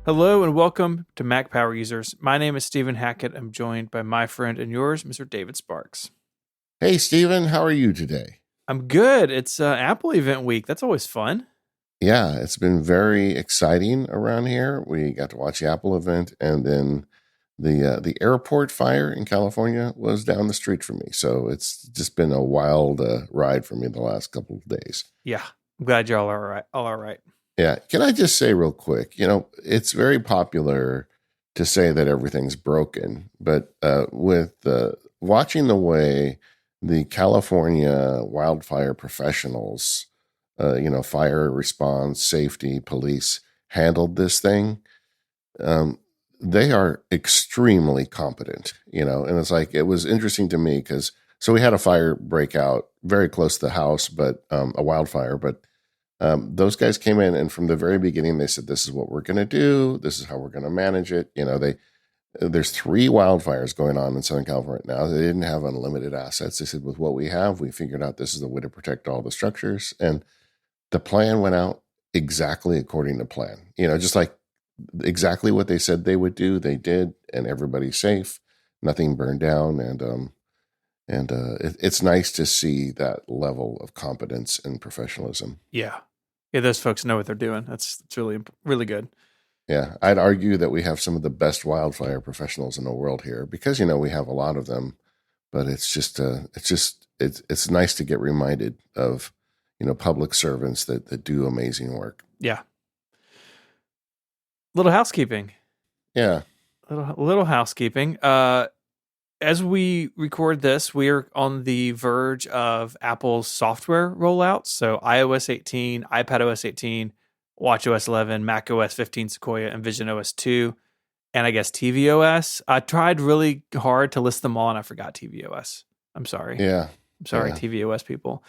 Hello and welcome to Mac Power Users. My name is Stephen Hackett. I'm joined by my friend and yours, Mr. David Sparks. Hey, Steven, how are you today? I'm good. It's Apple event week. That's always fun. Yeah, it's been very exciting around here. We got to watch the Apple event, and then the airport fire in California was down the street from me. So it's just been a wild ride for me the last couple of days. Yeah, I'm glad you're all right. All right. Yeah, can I just say real quick? It's very popular to say that everything's broken, but with watching the way the California wildfire professionals, fire response, safety, police handled this thing, um, they are extremely competent, and it's like, it was interesting to me because, so we had a fire break out very close to the house, but a wildfire, but those guys came in, and from the very beginning, they said, "This is what we're going to do. This is how we're going to manage it." There's three wildfires going on in Southern California right now. They didn't have unlimited assets. They said, "With what we have, we figured out this is the way to protect all the structures." And the plan went out exactly according to plan. Just like exactly what they said they would do, they did, and everybody's safe. Nothing burned down, and it's nice to see that level of competence and professionalism. Yeah. Yeah, those folks know what they're doing. That's really, really good. Yeah, I'd argue that we have some of the best wildfire professionals in the world here because we have a lot of them. But it's nice to get reminded of public servants that do amazing work. Yeah. Little housekeeping. Yeah, Little housekeeping. As we record this, we are on the verge of Apple's software rollouts. So iOS 18, iPadOS 18, watchOS 11, macOS 15 Sequoia, and visionOS 2, and I guess tvOS. I tried really hard to list them all, and I forgot tvOS. I'm sorry. yeah, I'm sorry, yeah. tvOS people.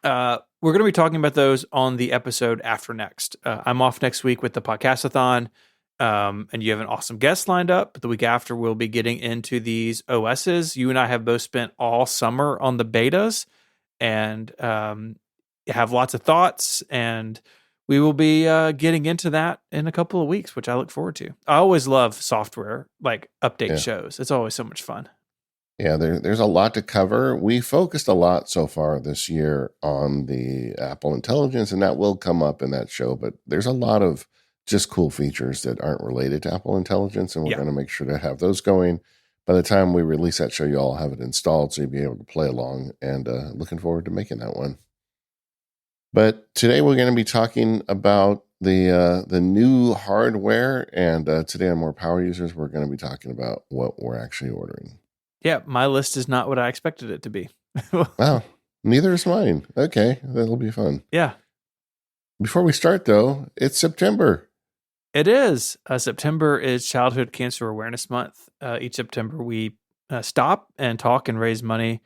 We're going to be talking about those on the episode after next. I'm off next week with the podcastathon. And you have an awesome guest lined up. But the week after, we'll be getting into these OSs. You and I have both spent all summer on the betas and have lots of thoughts. And we will be getting into that in a couple of weeks, which I look forward to. I always love software, like update Yeah. shows. It's always so much fun. Yeah, there's a lot to cover. We focused a lot so far this year on the Apple Intelligence, and that will come up in that show. But there's a lot of just cool features that aren't related to Apple Intelligence, and we're Yeah. going to make sure to have those going. By the time we release that show, you all have it installed, so you'll be able to play along, and looking forward to making that one. But today we're going to be talking about the new hardware, and today on More Power Users, we're going to be talking about what we're actually ordering. Yeah, my list is not what I expected it to be. Wow, neither is mine. Okay, that'll be fun. Yeah, Before we start, though, it's September. it is. September is Childhood Cancer Awareness Month. Each September, we stop and talk and raise money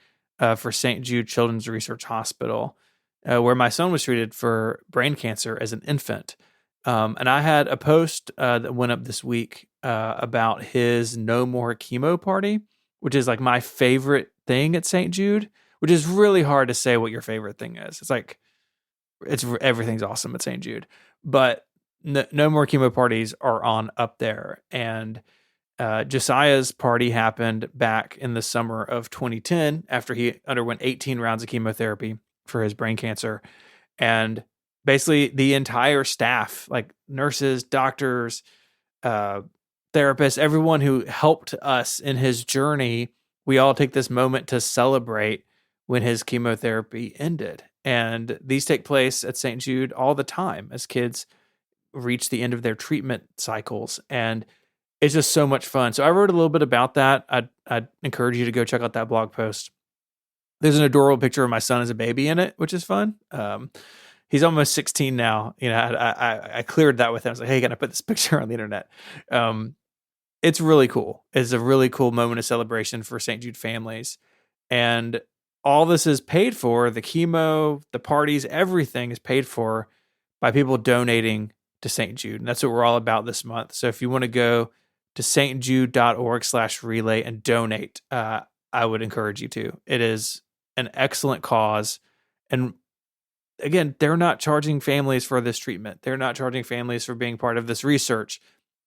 for St. Jude Children's Research Hospital, where my son was treated for brain cancer as an infant. And I had a post that went up this week about his No More Chemo Party, which is like my favorite thing at St. Jude, which is really hard to say what your favorite thing is. It's like, everything's awesome at St. Jude, but no more chemo parties are on up there. And Josiah's party happened back in the summer of 2010 after he underwent 18 rounds of chemotherapy for his brain cancer. And basically the entire staff, like nurses, doctors, therapists, everyone who helped us in his journey, we all take this moment to celebrate when his chemotherapy ended. And these take place at St. Jude all the time as kids reach the end of their treatment cycles. And it's just so much fun. So I wrote a little bit about that. I'd encourage you to go check out that blog post. There's an adorable picture of my son as a baby in it, which is fun. He's almost 16 now. I cleared that with him. I was like, hey, can I put this picture on the internet? It's really cool. It's a really cool moment of celebration for St. Jude families. And all this is paid for, the chemo, the parties, everything is paid for by people donating to St. Jude. And that's what we're all about this month. So if you want to go to stjude.org/relay and donate, I would encourage you to. It is an excellent cause. And again, they're not charging families for this treatment. They're not charging families for being part of this research.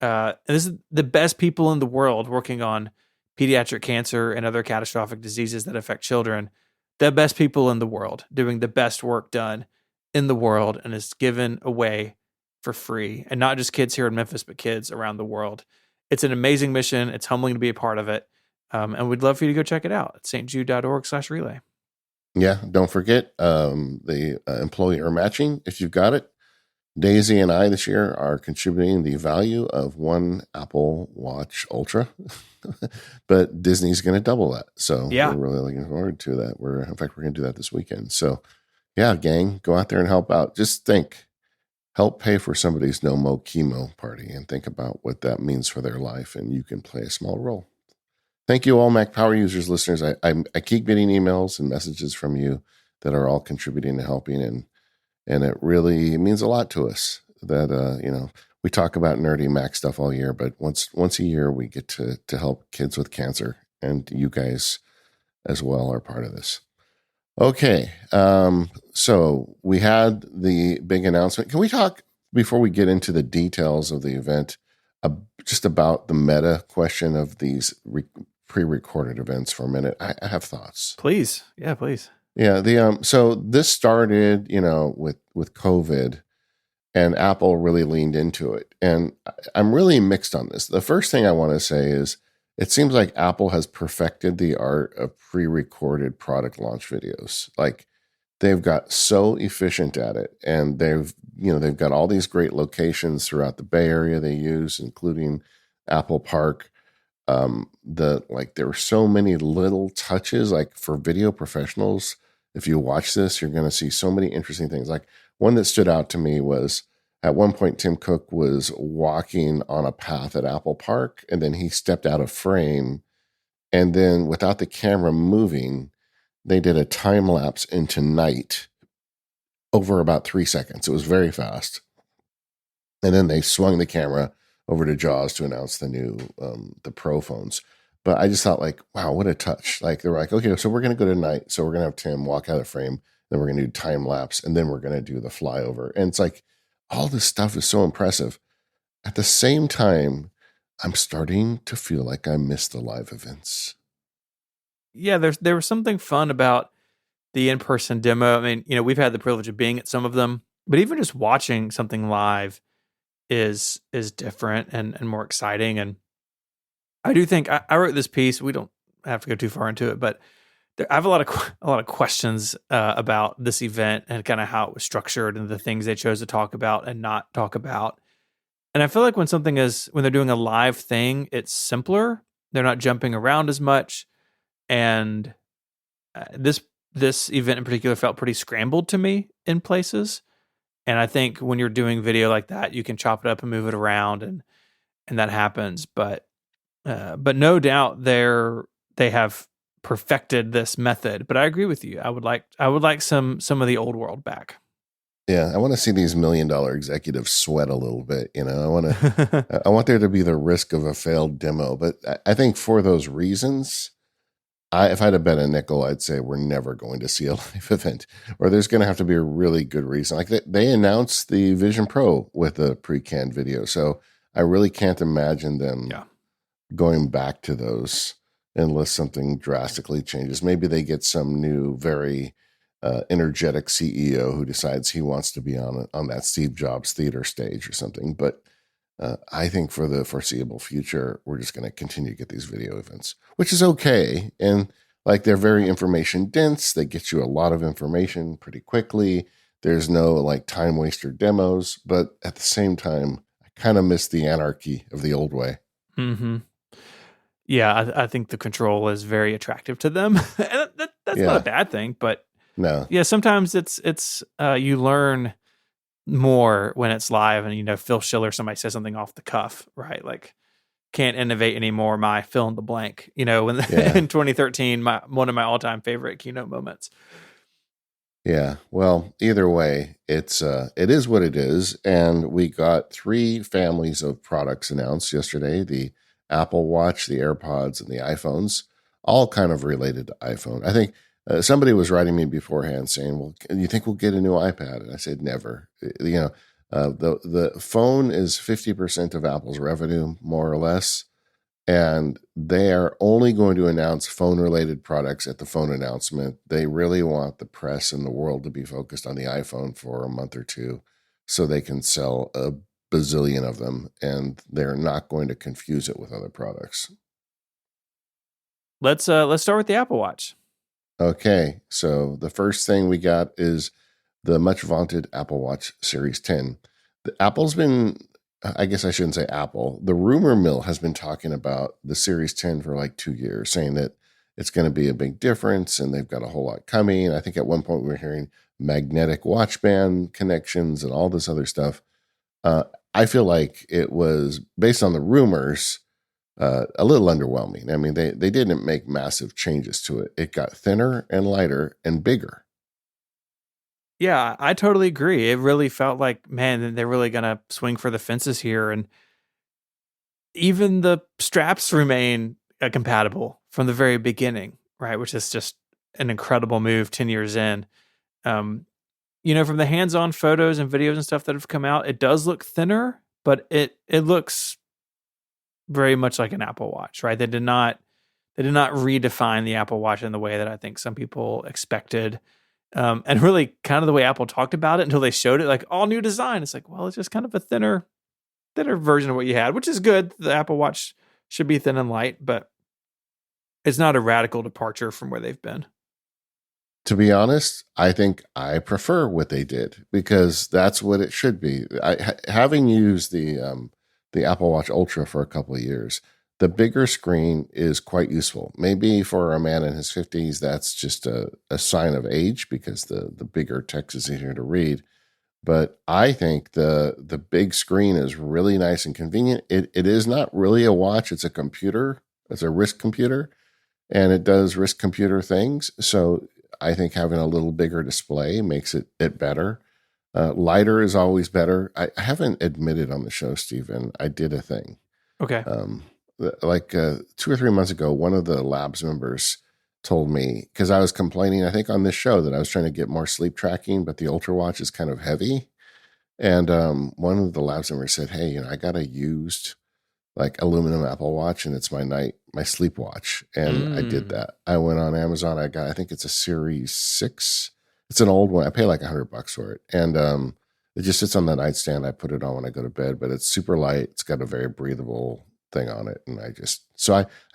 And this is the best people in the world working on pediatric cancer and other catastrophic diseases that affect children. The best people in the world doing the best work done in the world, and is given away for free. And not just kids here in Memphis, but kids around the world. It's an amazing mission. It's humbling to be a part of it. And we'd love for you to go check it out at stjude.org/relay. Yeah, don't forget the employer matching if you've got it. Daisy and I this year are contributing the value of one Apple Watch Ultra, but Disney's going to double that. So Yeah. we're really looking forward to that. In fact, we're going to do that this weekend. So yeah, gang, go out there and help out. Just help pay for somebody's no mo chemo party, and think about what that means for their life, and you can play a small role. Thank you all, Mac Power users, listeners. I keep getting emails and messages from you that are all contributing and helping, and it really means a lot to us that we talk about nerdy Mac stuff all year, but once a year we get to help kids with cancer, and you guys as well are part of this. Okay, so we had the big announcement. Can we talk, before we get into the details of the event, just about the meta question of these pre-recorded events for a minute? I have thoughts. Please. Yeah, please. Yeah, so this started, with COVID, and Apple really leaned into it. And I'm really mixed on this. The first thing I want to say is it seems like Apple has perfected the art of pre-recorded product launch videos. Like, they've got so efficient at it, and they've got all these great locations throughout the Bay Area they use, including Apple Park. There were so many little touches, like for video professionals. If you watch this, you're going to see so many interesting things. Like, one that stood out to me was, at one point, Tim Cook was walking on a path at Apple Park, and then he stepped out of frame, and then without the camera moving, they did a time lapse into night over about 3 seconds. It was very fast. And then they swung the camera over to Jaws to announce the new the Pro phones. But I just thought, like, wow, what a touch. Like, they were like, okay, so we're going to go to night. So we're going to have Tim walk out of frame. Then we're going to do time lapse. And then we're going to do the flyover. And it's like, all this stuff is so impressive. At the same time, I'm starting to feel like I missed the live events. Yeah, there was something fun about the in-person demo. I mean, we've had the privilege of being at some of them, but even just watching something live is different and more exciting. And I do think I wrote this piece. We don't have to go too far into it, but I have a lot of questions about this event and kind of how it was structured and the things they chose to talk about and not talk about. And I feel like when they're doing a live thing, it's simpler. They're not jumping around as much, and this event in particular felt pretty scrambled to me in places. And I think when you're doing video like that, you can chop it up and move it around, and that happens. But no doubt they have perfected this method. But I agree with you. I would like some of the old world back. Yeah, I want to see these $1 million executives sweat a little bit. I want there to be the risk of a failed demo. But I think for those reasons, if I had to bet a nickel, I'd say we're never going to see a live event, or there's going to have to be a really good reason. Like, they announced the Vision Pro with a pre-canned video, so I really can't imagine them going back to those unless something drastically changes. Maybe they get some new, very energetic CEO who decides he wants to be on that Steve Jobs theater stage or something. But I think for the foreseeable future, we're just going to continue to get these video events, which is okay. And like, they're very information dense. They get you a lot of information pretty quickly. There's no like time waster demos, but at the same time, I kind of miss the anarchy of the old way. Mm-hmm. Yeah, I think the control is very attractive to them. And that's not a bad thing, but no. Yeah, sometimes it's you learn more when it's live, and Phil Schiller, somebody says something off the cuff, right? Like, can't innovate anymore. My fill in the blank. When in 2013, one of my all-time favorite keynote moments. Yeah. Well, either way, it is what it is, and we got 3 families of products announced yesterday: the Apple Watch, the AirPods, and the iPhones, all kind of related to iPhone. I think somebody was writing me beforehand saying, well, you think we'll get a new iPad? And I said, never. The phone is 50% of Apple's revenue, more or less, and they are only going to announce phone related products at the phone announcement. They really want the press and the world to be focused on the iPhone for a month or two so they can sell a bazillion of them, and they're not going to confuse it with other products. Let's start with the Apple Watch. Okay, so the first thing we got is the much vaunted Apple Watch Series 10. Apple's been, I guess I shouldn't say Apple, the rumor mill has been talking about the Series 10 for like 2 years, saying that it's going to be a big difference and they've got a whole lot coming. I think at one point we were hearing magnetic watch band connections and all this other stuff. Uh, I feel like it was, based on the rumors, a little underwhelming. I mean, they didn't make massive changes to it. It got thinner and lighter and bigger. Yeah, I totally agree. It really felt like, man, they're really going to swing for the fences here. And even the straps remain compatible from the very beginning, right? Which is just an incredible move 10 years in. Um, from the hands-on photos and videos and stuff that have come out, it does look thinner, but it looks very much like an Apple Watch, right? They did not redefine the Apple Watch in the way that I think some people expected. And really kind of the way Apple talked about it until they showed it, like all new design. It's like, well, it's just kind of a thinner version of what you had, which is good. The Apple Watch should be thin and light, but it's not a radical departure from where they've been. To be honest, I think I prefer what they did because that's what it should be. Having used the Apple Watch Ultra for a couple of years, the bigger screen is quite useful. Maybe for a man in his 50s, that's just a sign of age because the bigger text is easier to read. But I think the big screen is really nice and convenient. It is not really a watch; it's a computer. It's a wrist computer, and it does wrist computer things. So I think having a little bigger display makes it better. Lighter is always better. I haven't admitted on the show, Stephen, I did a thing. Okay. Like 2 or 3 months ago, one of the labs members told me, because I was complaining, I think on this show, that I was trying to get more sleep tracking, but the Ultra Watch is kind of heavy. And one of the labs members said, hey, I got a used like aluminum Apple Watch and it's my sleep watch. And I did that. I went on Amazon. I think it's a Series 6. It's an old one. I pay like $100 for it. And it just sits on the nightstand. I put it on when I go to bed, but it's super light. It's got a very breathable thing on it. And I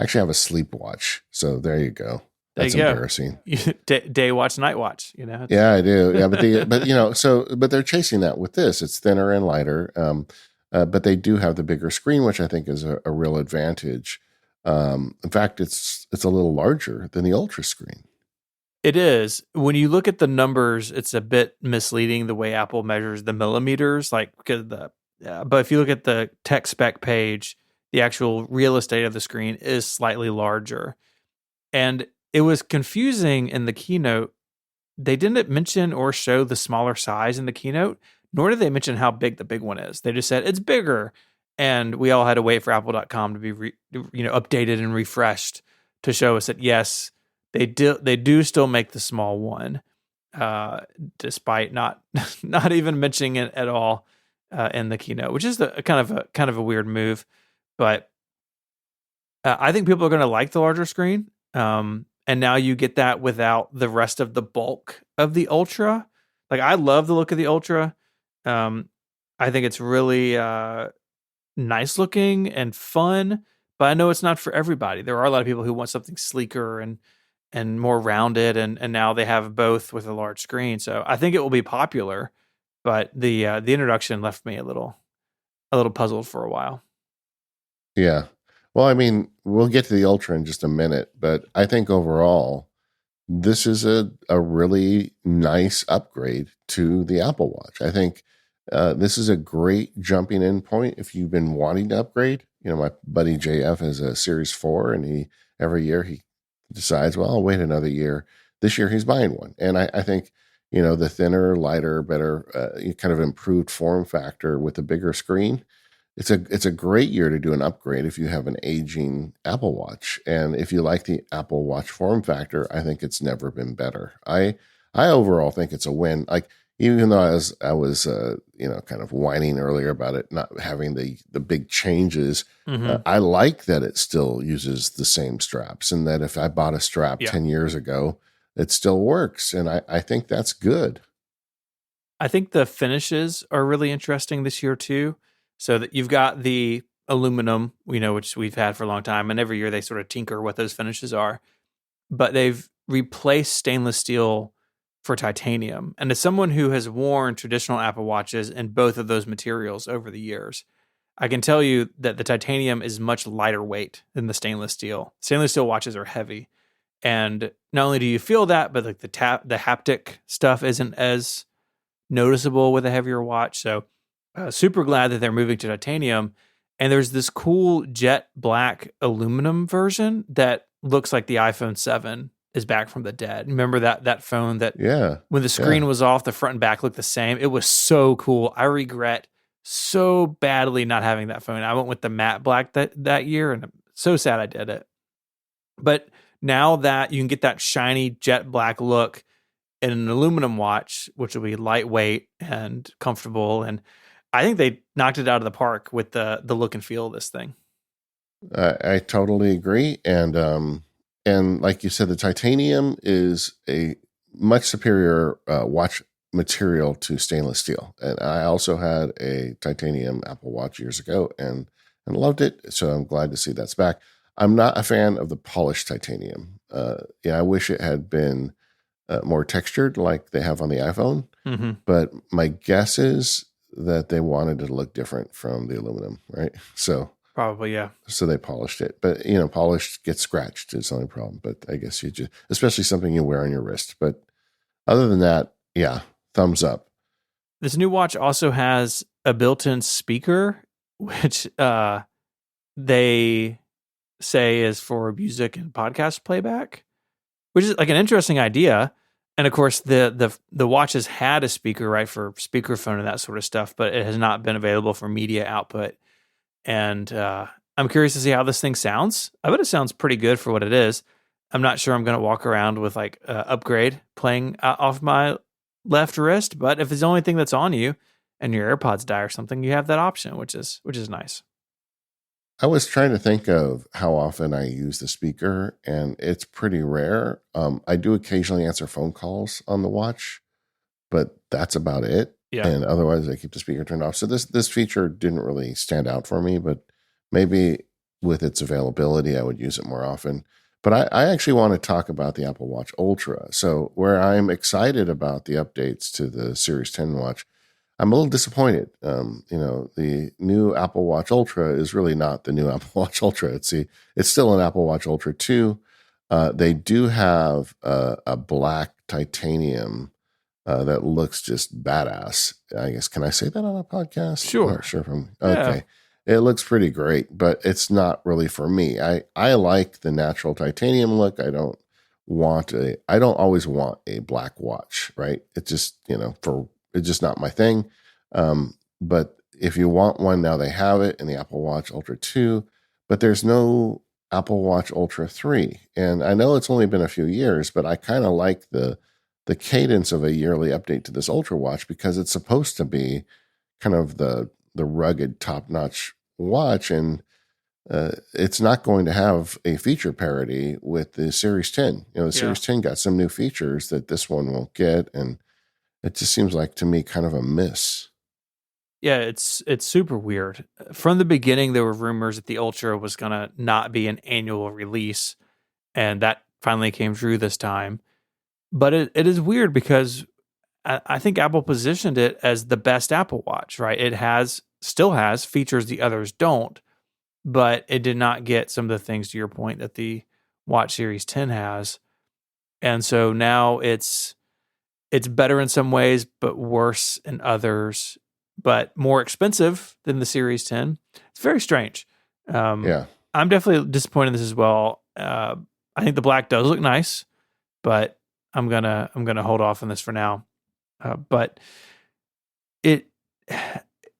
actually have a sleep watch. So there you go. That's embarrassing. Day watch, night watch, Yeah, I do. Yeah, but they're chasing that with this. It's thinner and lighter. But they do have the bigger screen, which I think is a real advantage. In fact, it's a little larger than the Ultra screen. It is. When you look at the numbers, it's a bit misleading the way Apple measures the millimeters, but if you look at the tech spec page, the actual real estate of the screen is slightly larger. And it was confusing in the keynote. They didn't mention or show the smaller size in the keynote, nor did they mention how big the big one is. They just said it's bigger. And we all had to wait for Apple.com to be updated and refreshed to show us that, yes, they do still make the small one, despite not even mentioning it at all in the keynote, which is kind of a weird move. But I think people are going to like the larger screen. And now you get that without the rest of the bulk of the Ultra. Like, I love the look of the Ultra. I think it's really nice looking and fun, but I know it's not for everybody. There are a lot of people who want something sleeker and more rounded, and now they have both with a large screen. So I think it will be popular, but the introduction left me a little puzzled for a while. Yeah. Well, I mean, we'll get to the Ultra in just a minute, but I think overall, this is a really nice upgrade to the Apple Watch. I think this is a great jumping in point if you've been wanting to upgrade. My buddy JF has a Series 4, and every year he decides, well, I'll wait another year. This year he's buying one. And I think, the thinner, lighter, better, kind of improved form factor with the bigger screen, it's a great year to do an upgrade if you have an aging Apple Watch. And if you like the Apple Watch form factor, I think it's never been better. I overall think it's a win. Like, even though I was kind of whining earlier about it not having the big changes. Mm-hmm. I like that it still uses the same straps, and that if I bought a strap Yeah. 10 years ago, it still works, and I think that's good. I think the finishes are really interesting this year too. So that you've got the aluminum, which we've had for a long time, and every year they sort of tinker what those finishes are. But they've replaced stainless steel for titanium. And as someone who has worn traditional Apple Watches in both of those materials over the years, I can tell you that the titanium is much lighter weight than the stainless steel. Stainless steel watches are heavy. And not only do you feel that, but like the haptic stuff isn't as noticeable with a heavier watch. So, super glad that they're moving to titanium. And there's this cool jet black aluminum version that looks like the iPhone 7 is back from the dead. Remember that phone that Yeah, when the yeah. screen was off, the front and back looked the same? It was so cool. I regret so badly not having that phone. I went with the matte black that year, and I'm so sad I did it. But now that you can get that shiny jet black look in an aluminum watch, which will be lightweight and comfortable, and I think they knocked it out of the park with the look and feel of this thing. I totally agree, and like you said, the titanium is a much superior watch material to stainless steel. And I also had a titanium Apple Watch years ago, and loved it. So I'm glad to see that's back. I'm not a fan of the polished titanium. I wish it had been more textured like they have on the iPhone. Mm-hmm. But my guess is that they wanted it to look different from the aluminum, right? Probably, yeah. So they polished it. But, polished gets scratched. It's the only problem. But I guess you just, especially something you wear on your wrist. But other than that, yeah, thumbs up. This new watch also has a built-in speaker, which they say is for music and podcast playback, which is like an interesting idea. And of course, the watch has had a speaker, right, for speakerphone and that sort of stuff, but it has not been available for media output. And I'm curious to see how this thing sounds. I bet it sounds pretty good for what it is. I'm not sure I'm going to walk around with like upgrade playing off my left wrist, but if it's the only thing that's on you and your AirPods die or something, you have that option, which is nice. I was trying to think of how often I use the speaker, and it's pretty rare. I do occasionally answer phone calls on the watch, but that's about it. Yeah. And otherwise, I keep the speaker turned off. So this feature didn't really stand out for me, but maybe with its availability, I would use it more often. But I actually want to talk about the Apple Watch Ultra. So where I'm excited about the updates to the Series 10 watch, I'm a little disappointed. The new Apple Watch Ultra is really not the new Apple Watch Ultra. It's still an Apple Watch Ultra 2. They do have a black titanium that looks just badass. I guess, can I say that on a podcast? Sure. I'm not sure if I'm Yeah. okay. It looks pretty great, but it's not really for me. I like the natural titanium look. I don't always want a black watch, right? It's just, it's just not my thing. But if you want one, now they have it in the Apple Watch Ultra 2, but there's no Apple Watch Ultra 3. And I know it's only been a few years, but I kind of like the cadence of a yearly update to this Ultra watch, because it's supposed to be kind of the rugged top-notch watch, and it's not going to have a feature parity with the Series 10. The Series 10 got some new features that this one won't get, and it just seems like, to me, kind of a miss. Yeah, it's super weird. From the beginning, there were rumors that the Ultra was going to not be an annual release, and that finally came true this time. But it is weird because I think Apple positioned it as the best Apple Watch, right? It still has features the others don't, but it did not get some of the things, to your point, that the Watch Series 10 has. And so now it's better in some ways, but worse in others, but more expensive than the Series 10. It's very strange. Yeah. I'm definitely disappointed in this as well. I think the black does look nice, but I'm gonna hold off on this for now. But it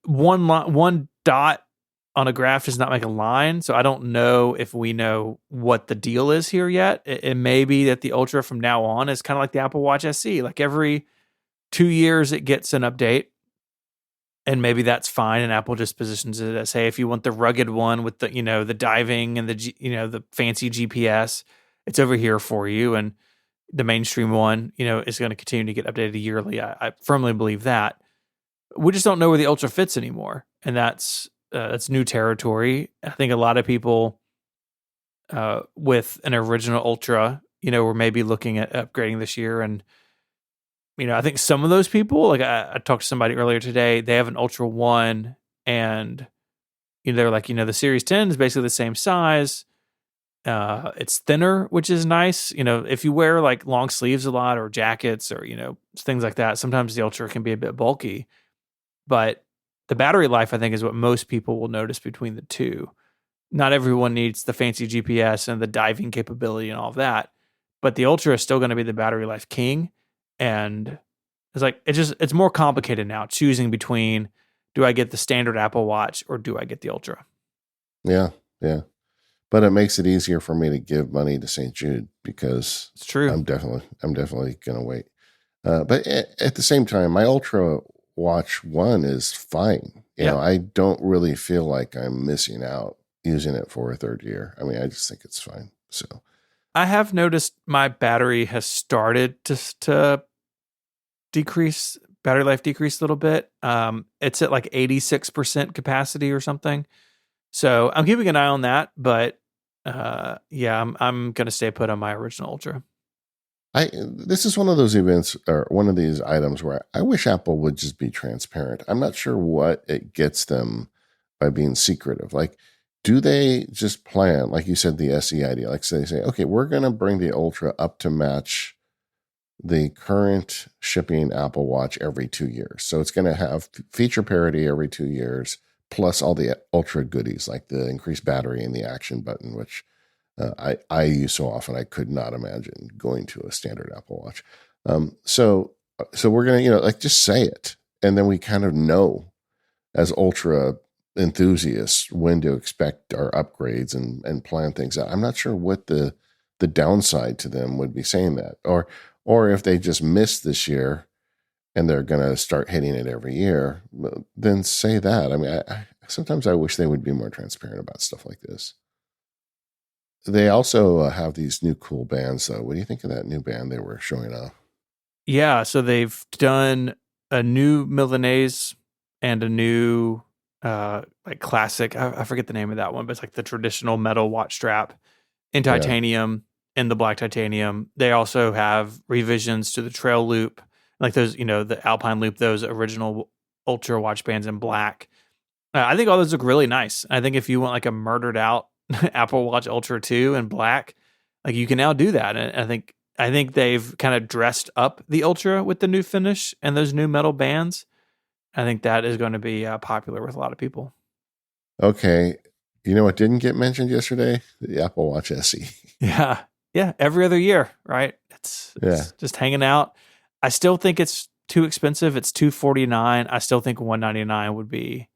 one dot on a graph does not make a line, so I don't know if we know what the deal is here yet. It may be that the Ultra from now on is kind of like the Apple Watch SE. Like every 2 years it gets an update, and maybe that's fine. And Apple just positions it as, hey, if you want the rugged one with the, the diving and the fancy GPS, it's over here for you. And the mainstream one, is going to continue to get updated yearly. I firmly believe that. We just don't know where the Ultra fits anymore, and that's new territory. I think a lot of people with an original Ultra, were maybe looking at upgrading this year, and I think some of those people, like I talked to somebody earlier today, they have an Ultra One, and they're like, the Series 10 is basically the same size. It's thinner, which is nice. If you wear like long sleeves a lot or jackets or things like that, sometimes the Ultra can be a bit bulky. But the battery life, I think, is what most people will notice between the two. Not everyone needs the fancy GPS and the diving capability and all of that, but the Ultra is still going to be the battery life king. And it's more complicated now, choosing between, do I get the standard Apple Watch or do I get the Ultra? Yeah, yeah. But it makes it easier for me to give money to St. Jude because It's true. I'm definitely going to wait. But at the same time, my Ultra Watch 1 is fine. I don't really feel like I'm missing out using it for a third year. I mean, I just think it's fine. So I have noticed my battery has started to decrease, battery life decrease a little bit. It's at like 86% capacity or something. So I'm keeping an eye on that, but I'm going to stay put on my original Ultra. This is one of those events or one of these items where I wish Apple would just be transparent. I'm not sure what it gets them by being secretive. Like, do they just plan, like you said, the SE idea? Like, so they say, okay, we're going to bring the Ultra up to match the current shipping Apple Watch every 2 years. So it's going to have feature parity every 2 years, plus all the Ultra goodies like the increased battery and the action button, which I use so often I could not imagine going to a standard Apple Watch. So we're gonna like just say it, and then we kind of know as Ultra enthusiasts when to expect our upgrades and plan things out. I'm not sure what the downside to them would be saying that, or if they just missed this year and they're gonna start hitting it every year, then say that. I mean, sometimes I wish they would be more transparent about stuff like this. They also have these new cool bands, though. What do you think of that new band they were showing off? Yeah, so they've done a new Milanese and a new like classic. I forget the name of that one, but it's like the traditional metal watch strap in titanium, in the black titanium. They also have revisions to the trail loop, like those, the Alpine loop, those original Ultra watch bands in black. I think all those look really nice. I think if you want like a murdered out Apple Watch Ultra 2 in black, like you can now do that. And I think they've kind of dressed up the Ultra with the new finish and those new metal bands. I think that is going to be popular with a lot of people. Okay. You know what didn't get mentioned yesterday? The Apple Watch SE. Yeah. Yeah. Every other year, right? It's just hanging out. I still think it's too expensive. It's $249. I still think $199 would be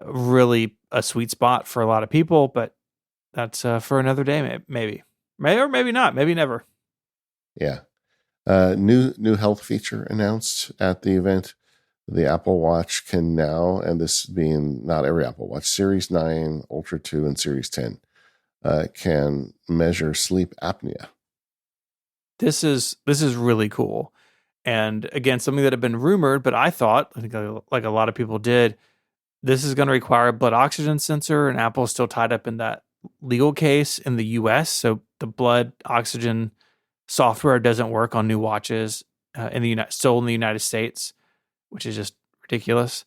really a sweet spot for a lot of people, but that's for another day, maybe, or maybe not, maybe never. Yeah. New health feature announced at the event. The Apple Watch can now, and this being not every Apple Watch, Series 9, Ultra 2, and Series 10, can measure sleep apnea. This is really cool. And again, something that had been rumored, but I think like a lot of people did, this is going to require a blood oxygen sensor, and Apple is still tied up in that legal case in the US. So the blood oxygen software doesn't work on new watches still in the United States, which is just ridiculous.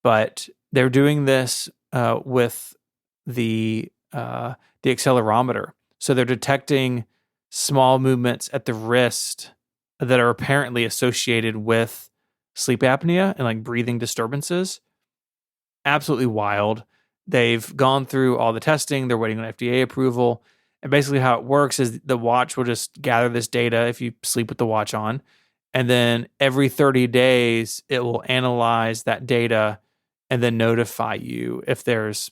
But they're doing this with the accelerometer. So they're detecting small movements at the wrist that are apparently associated with sleep apnea and like breathing disturbances. Absolutely wild. They've gone through all the testing. They're waiting on FDA approval. And basically how it works is the watch will just gather this data if you sleep with the watch on. And then every 30 days, it will analyze that data and then notify you if there's,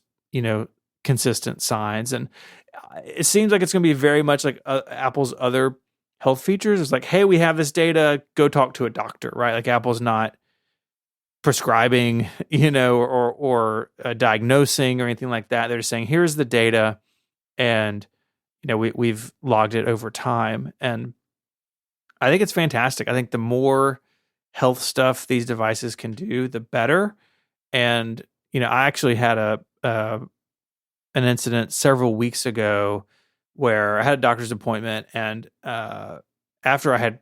consistent signs. And it seems like it's going to be very much like Apple's other health features. It's like, hey, we have this data, go talk to a doctor, right? Like Apple's not prescribing, or diagnosing or anything like that. They're just saying, here's the data, and we've logged it over time, and I think it's fantastic. I think the more health stuff these devices can do, the better. And I actually had an incident several weeks ago where I had a doctor's appointment, and after I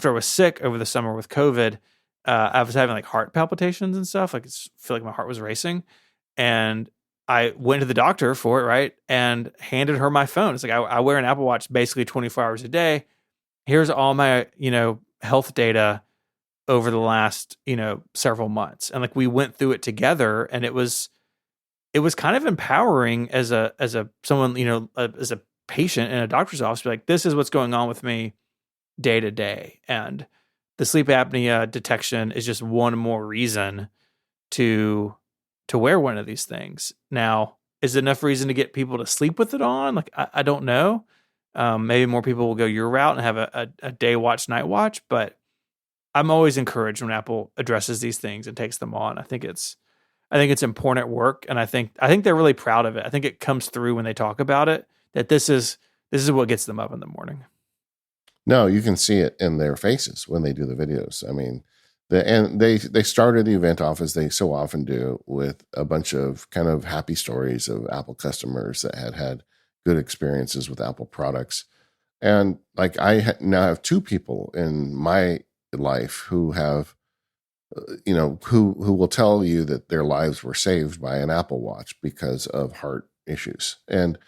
was sick over the summer with COVID, I was having like heart palpitations and stuff. Like, feel like my heart was racing, and I went to the doctor for it, right, and handed her my phone. It's like I wear an Apple Watch basically 24 hours a day. Here's all my health data over the last several months, and like we went through it together, and it was kind of empowering as a someone as a patient in a doctor's office, be like, this is what's going on with me day to day. And the sleep apnea detection is just one more reason to wear one of these things. Now, is it enough reason to get people to sleep with it on? Like, I don't know. Maybe more people will go your route and have a day watch, night watch, but I'm always encouraged when Apple addresses these things and takes them on. I think it's important work, and I think they're really proud of it. I think it comes through when they talk about it, that this is what gets them up in the morning. No, you can see it in their faces when they do the videos. I mean, they started the event off, as they so often do, with a bunch of kind of happy stories of Apple customers that had good experiences with Apple products. And like now have two people in my life who have, who will tell you that their lives were saved by an Apple Watch because of heart issues. And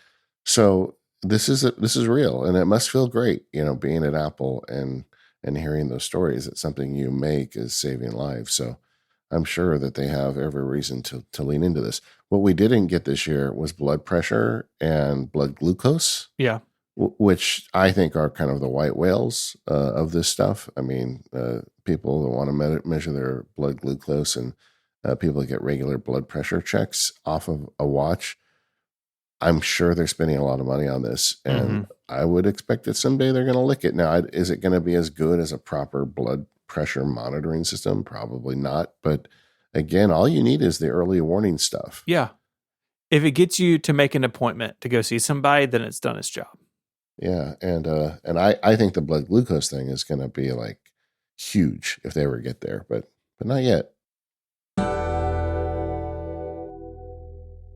so this is real, and it must feel great, being at Apple and hearing those stories that something you make is saving lives. So I'm sure that they have every reason to lean into this. What we didn't get this year was blood pressure and blood glucose. Yeah. Which I think are kind of the white whales of this stuff. I mean, people that want to measure their blood glucose, and people that get regular blood pressure checks off of a watch. I'm sure they're spending a lot of money on this, and I would expect that someday they're going to lick it. Now, is it going to be as good as a proper blood pressure monitoring system? Probably not. But again, all you need is the early warning stuff. Yeah. If it gets you to make an appointment to go see somebody, then it's done its job. Yeah, and I think the blood glucose thing is going to be like huge if they ever get there, but not yet.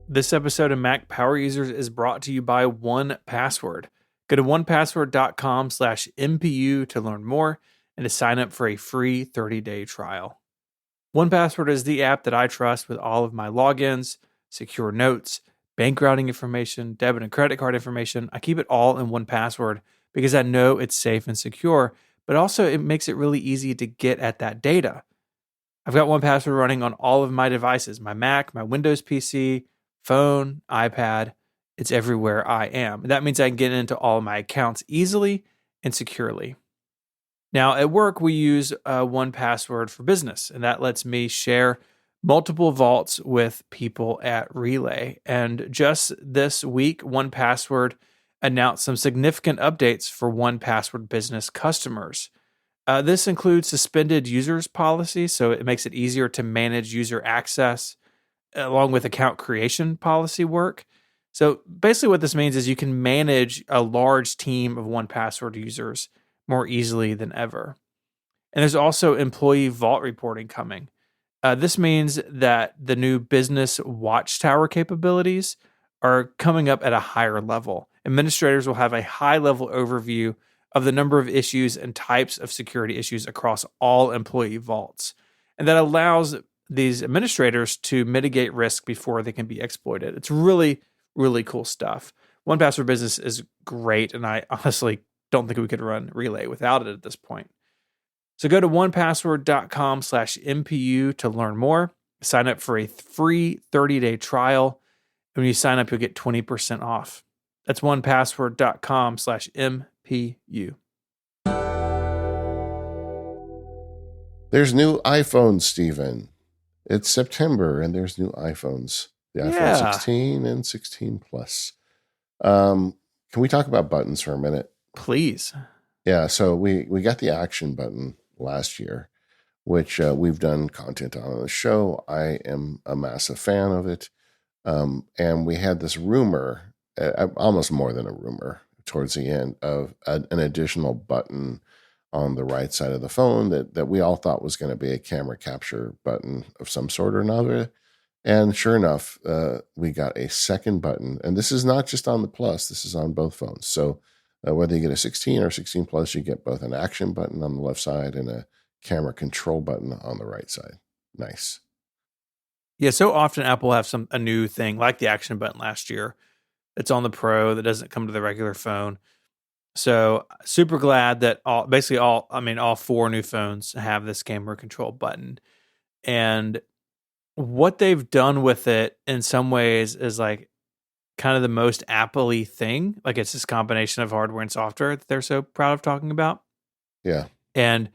This episode of Mac Power Users is brought to you by 1Password. Go to 1Password.com/MPU to learn more and to sign up for a free 30-day trial. 1Password is the app that I trust with all of my logins, secure notes, bank routing information, debit and credit card information. I keep it all in 1Password because I know it's safe and secure, but also it makes it really easy to get at that data. I've got 1Password running on all of my devices, my Mac, my Windows PC, phone, iPad. It's everywhere I am. That means I can get into all of my accounts easily and securely. Now, at work, we use 1Password for business, and that lets me share multiple vaults with people at Relay. And just this week, 1Password announced some significant updates for 1Password business customers. This includes suspended users policy, so it makes it easier to manage user access, along with account creation policy work. So basically what this means is you can manage a large team of 1Password users more easily than ever. And there's also employee vault reporting coming. This means that the new business watchtower capabilities are coming up at a higher level. Administrators will have a high-level overview of the number of issues and types of security issues across all employee vaults. And that allows these administrators to mitigate risk before they can be exploited. It's really, really cool stuff. 1Password Business is great, and I honestly don't think we could run Relay without it at this point. So go to 1Password.com/MPU to learn more. Sign up for a free 30-day trial. And when you sign up, you'll get 20% off. That's 1Password.com/MPU. There's new iPhones, Stephen. It's September, and there's new iPhones. The iPhone 16 and 16 Plus. Can we talk about buttons for a minute? Please. Yeah, so we got the action button last year, which we've done content on the show. I am a massive fan of it. And we had this rumor, almost more than a rumor, towards the end of an additional button on the right side of the phone that we all thought was going to be a camera capture button of some sort or another. And sure enough, we got a second button. And this is not just on the Plus, this is on both phones. So whether you get a 16 or 16 Plus, you get both an action button on the left side and a camera control button on the right side. Nice. Yeah, so often Apple will have a new thing like the action button last year. It's on the Pro that doesn't come to the regular phone. So super glad that all four new phones have this camera control button. And what they've done with it in some ways is like kind of the most Apple-y thing. Like it's this combination of hardware and software that they're so proud of talking about. Yeah. And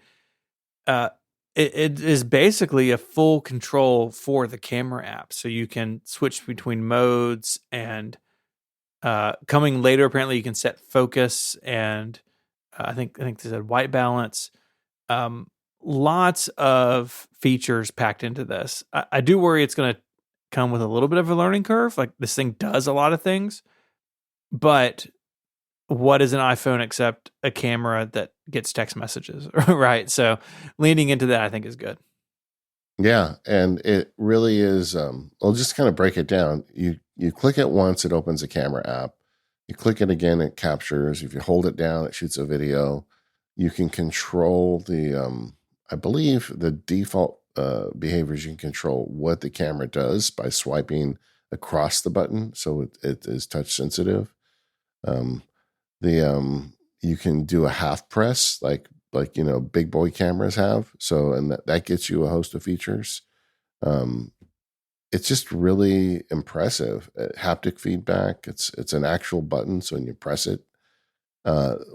uh, it is basically a full control for the camera app. So you can switch between modes and coming later, apparently you can set focus and I think they said white balance. Lots of features packed into this. I do worry it's going to come with a little bit of a learning curve. Like this thing does a lot of things, but what is an iPhone except a camera that gets text messages, right? So leaning into that, I think is good. Yeah, and it really is. I'll just kind of break it down. You click it once, it opens a camera app. You click it again, it captures. If you hold it down, it shoots a video. You can control I believe the default behaviors. You can control what the camera does by swiping across the button, so it is touch sensitive. Um, you can do a half press like big boy cameras have. So and that gets you a host of features. Um, it's just really impressive. Haptic feedback. It's an actual button, so when you press it.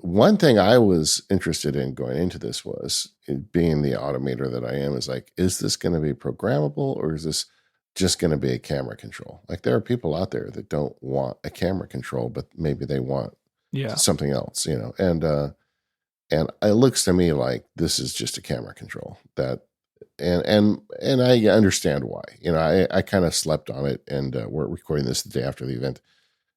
One thing I was interested in going into this was being the automator that I am. Is like, is this going to be programmable or is this just going to be a camera control? Like there are people out there that don't want a camera control, but maybe they want Yeah. something else, and it looks to me like this is just a camera control and I understand why. I kind of slept on it, and we're recording this the day after the event,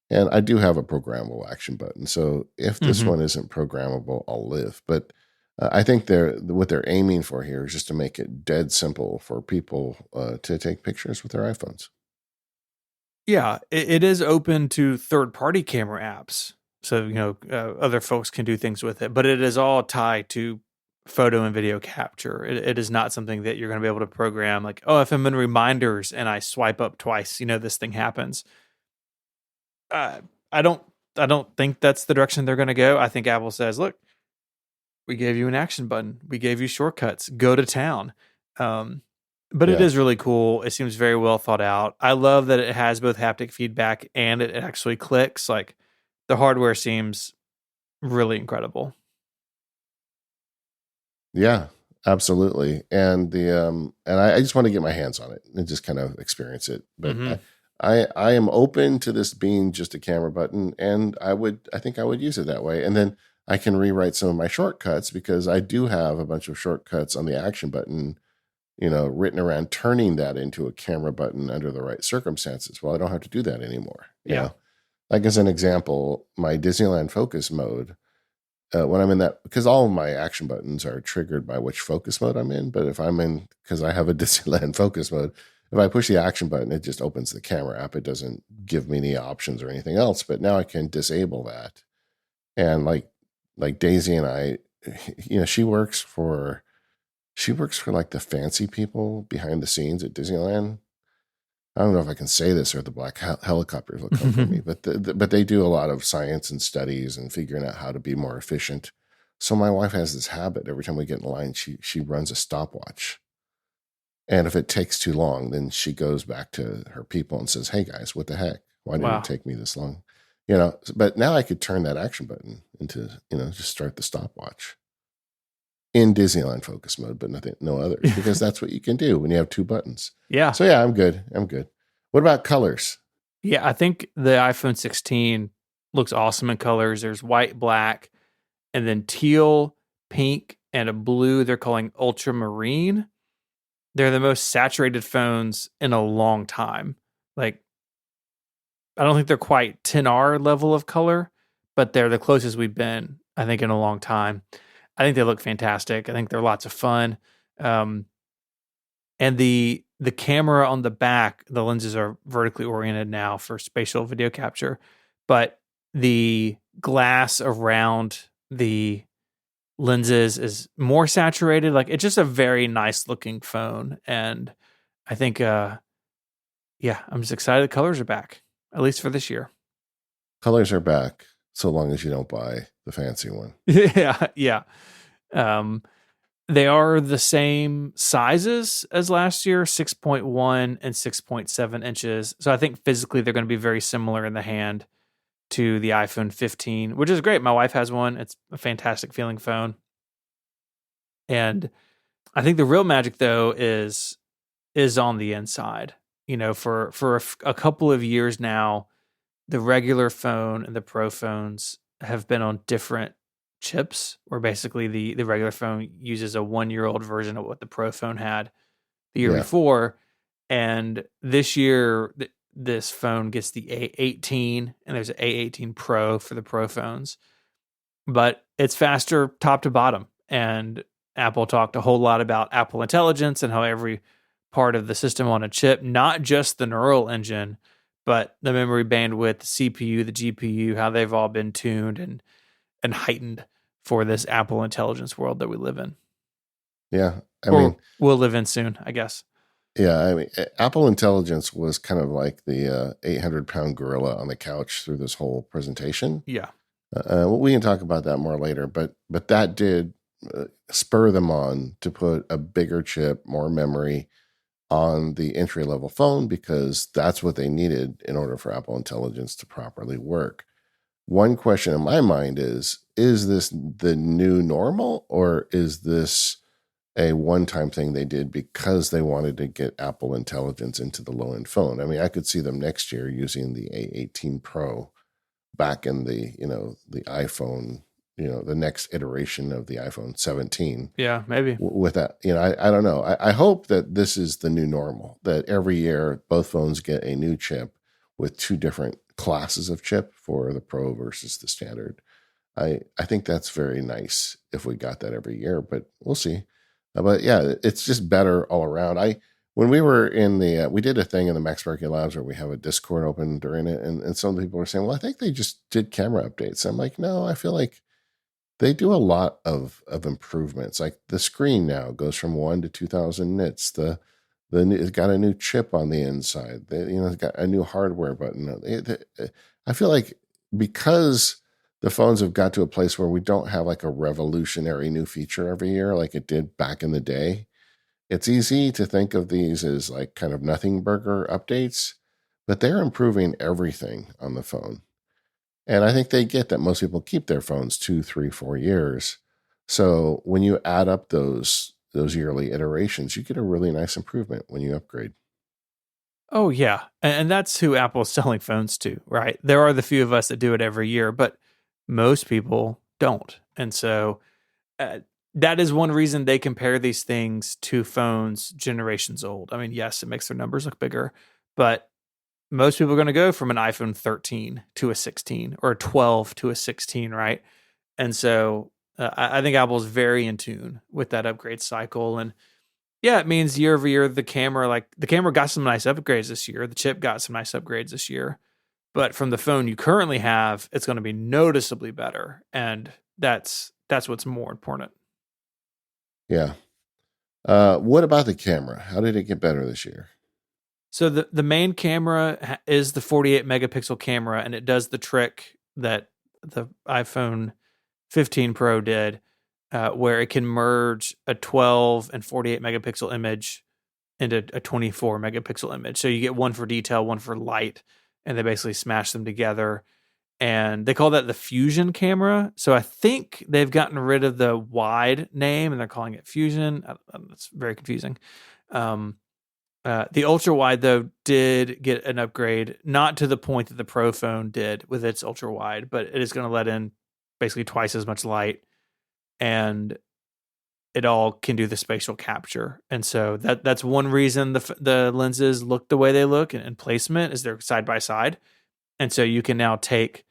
and I do have a programmable action button. So if this one isn't programmable, I'll live. But I think what they're aiming for here is just to make it dead simple for people to take pictures with their iPhones. Yeah, it is open to third-party camera apps. So, other folks can do things with it, but it is all tied to photo and video capture. It is not something that you're going to be able to program like, oh, if I'm in reminders and I swipe up twice, this thing happens. I don't think that's the direction they're going to go. I think Apple says, look, we gave you an action button. We gave you shortcuts. Go to town. But it is really cool. It seems very well thought out. I love that it has both haptic feedback and it actually clicks. Like the hardware seems really incredible. Yeah, absolutely. And I just want to get my hands on it and just kind of experience it. But I am open to this being just a camera button, and I think I would use it that way. And then I can rewrite some of my shortcuts because I do have a bunch of shortcuts on the action button, written around turning that into a camera button under the right circumstances. Well, I don't have to do that anymore. Yeah. Like as an example, my Disneyland focus mode, when I'm in that, because all of my action buttons are triggered by which focus mode I'm in. But if I'm in, because I have a Disneyland focus mode, if I push the action button, it just opens the camera app. It doesn't give me any options or anything else. But now I can disable that. And like Daisy and I, she works for like the fancy people behind the scenes at Disneyland. I don't know if I can say this or the black helicopters will come for me, but but they do a lot of science and studies and figuring out how to be more efficient. So my wife has this habit. Every time we get in line, she runs a stopwatch. And if it takes too long, then she goes back to her people and says, "Hey guys, what the heck? Why did it take me this long?" But now I could turn that action button into, just start the stopwatch in Disneyland focus mode, but no others, because that's what you can do when you have two buttons. Yeah. So yeah, I'm good. What about colors? Yeah, I think the iPhone 16 looks awesome in colors. There's white, black, and then teal, pink, and a blue they're calling ultramarine. They're the most saturated phones in a long time. Like, I don't think they're quite 10R level of color, but they're the closest we've been, I think, in a long time. I think they look fantastic. I think they're lots of fun. Um, and the camera on the back, the lenses are vertically oriented now for spatial video capture, but the glass around the lenses is more saturated. Like, it's just a very nice looking phone, and I think yeah, I'm just excited the colors are back, at least for this year. Colors are back, so long as you don't buy the fancy one. Yeah, yeah. Um, they are the same sizes as last year, 6.1 and 6.7 inches. So I think physically they're going to be very similar in the hand to the iPhone 15, which is great. My wife has one. It's a fantastic feeling phone. And I think the real magic though is on the inside. You know, for a couple of years now, the regular phone and the Pro phones have been on different chips, where basically the regular phone uses a 1-year-old version of what the Pro phone had the year Yeah. before. And this year, this phone gets the A18, and there's an A18 Pro for the Pro phones, but it's faster top to bottom. And Apple talked a whole lot about Apple Intelligence and how every part of the system on a chip, not just the neural engine, but the memory bandwidth, the CPU, the GPU, how they've all been tuned and heightened for this Apple Intelligence world that we live in, Yeah. I or mean, will live in soon, I guess. yeah. I mean, Apple Intelligence was kind of like the 800-pound gorilla on the couch through this whole presentation. Yeah. We can talk about that more later, but that did spur them on to put a bigger chip, more memory on the entry level phone because that's what they needed in order for Apple Intelligence to properly work. One question in my mind is this the new normal, or is this a one-time thing they did because they wanted to get Apple Intelligence into the low-end phone? I mean, I could see them next year using the A18 Pro back in the iPhone, the next iteration of the iPhone 17. Yeah, maybe. With that, I don't know. I hope that this is the new normal, that every year both phones get a new chip with two different classes of chip for the Pro versus the standard. I think that's very nice if we got that every year, but we'll see. But yeah, it's just better all around. When we were in we did a thing in the Max Market Labs where we have a Discord open during it, and some people were saying, well, I think they just did camera updates. I'm like, no, I feel like they do a lot of improvements. Like the screen now goes from 1 to 2,000 nits. It's got a new chip on the inside. It's got a new hardware button. I feel like because the phones have got to a place where we don't have like a revolutionary new feature every year like it did back in the day, it's easy to think of these as like kind of nothing burger updates, but they're improving everything on the phone. And I think they get that most people keep their phones 2, 3, 4 years. So when you add up those yearly iterations, you get a really nice improvement when you upgrade. Oh yeah, and that's who Apple's selling phones to, right? There are the few of us that do it every year, but most people don't. And so uh, that is one reason they compare these things to phones generations old. I mean, yes, it makes their numbers look bigger, but most people are going to go from an iPhone 13 to a 16 or a 12 to a 16, right? And so I think Apple's very in tune with that upgrade cycle. And yeah, it means year over year, the camera got some nice upgrades this year. The chip got some nice upgrades this year. But from the phone you currently have, it's going to be noticeably better. And that's what's more important. Yeah. What about the camera? How did it get better this year? So the main camera is the 48 megapixel camera, and it does the trick that the iPhone 15 Pro did, where it can merge a 12 and 48 megapixel image into a 24 megapixel image. So you get one for detail, one for light, and they basically smash them together. And they call that the Fusion camera. So I think they've gotten rid of the wide name and they're calling it Fusion. It's very confusing. The ultra wide though did get an upgrade, not to the point that the Pro phone did with its ultra wide, but it is going to let in basically twice as much light, and it all can do the spatial capture. And so that's one reason the lenses look the way they look, and placement is they're side by side. And so you can now take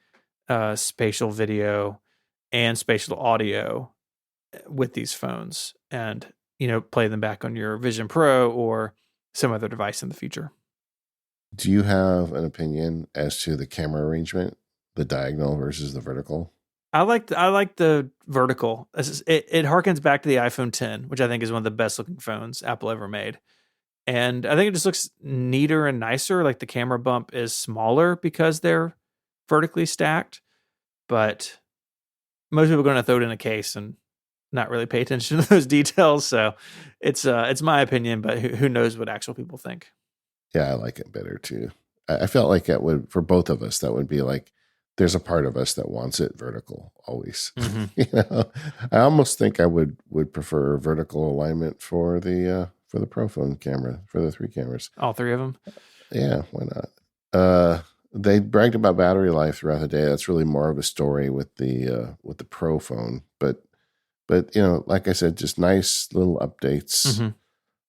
spatial video and spatial audio with these phones, and play them back on your Vision Pro or some other device in the future. Do you have an opinion as to the camera arrangement, the diagonal versus the vertical? I like the vertical. It harkens back to the iPhone 10, which I think is one of the best looking phones Apple ever made. And I think it just looks neater and nicer. Like the camera bump is smaller because they're vertically stacked, but most people are going to throw it in a case and not really pay attention to those details. So it's my opinion, but who knows what actual people think. Yeah, I like it better too. I felt like that would, for both of us, that would be like, there's a part of us that wants it vertical always. Mm-hmm. I almost think I would prefer vertical alignment for the Pro phone camera, for the 3 cameras. All 3 of them. Yeah, why not? They bragged about battery life throughout the day. That's really more of a story with the Pro phone, but like I said, just nice little updates. Mm-hmm.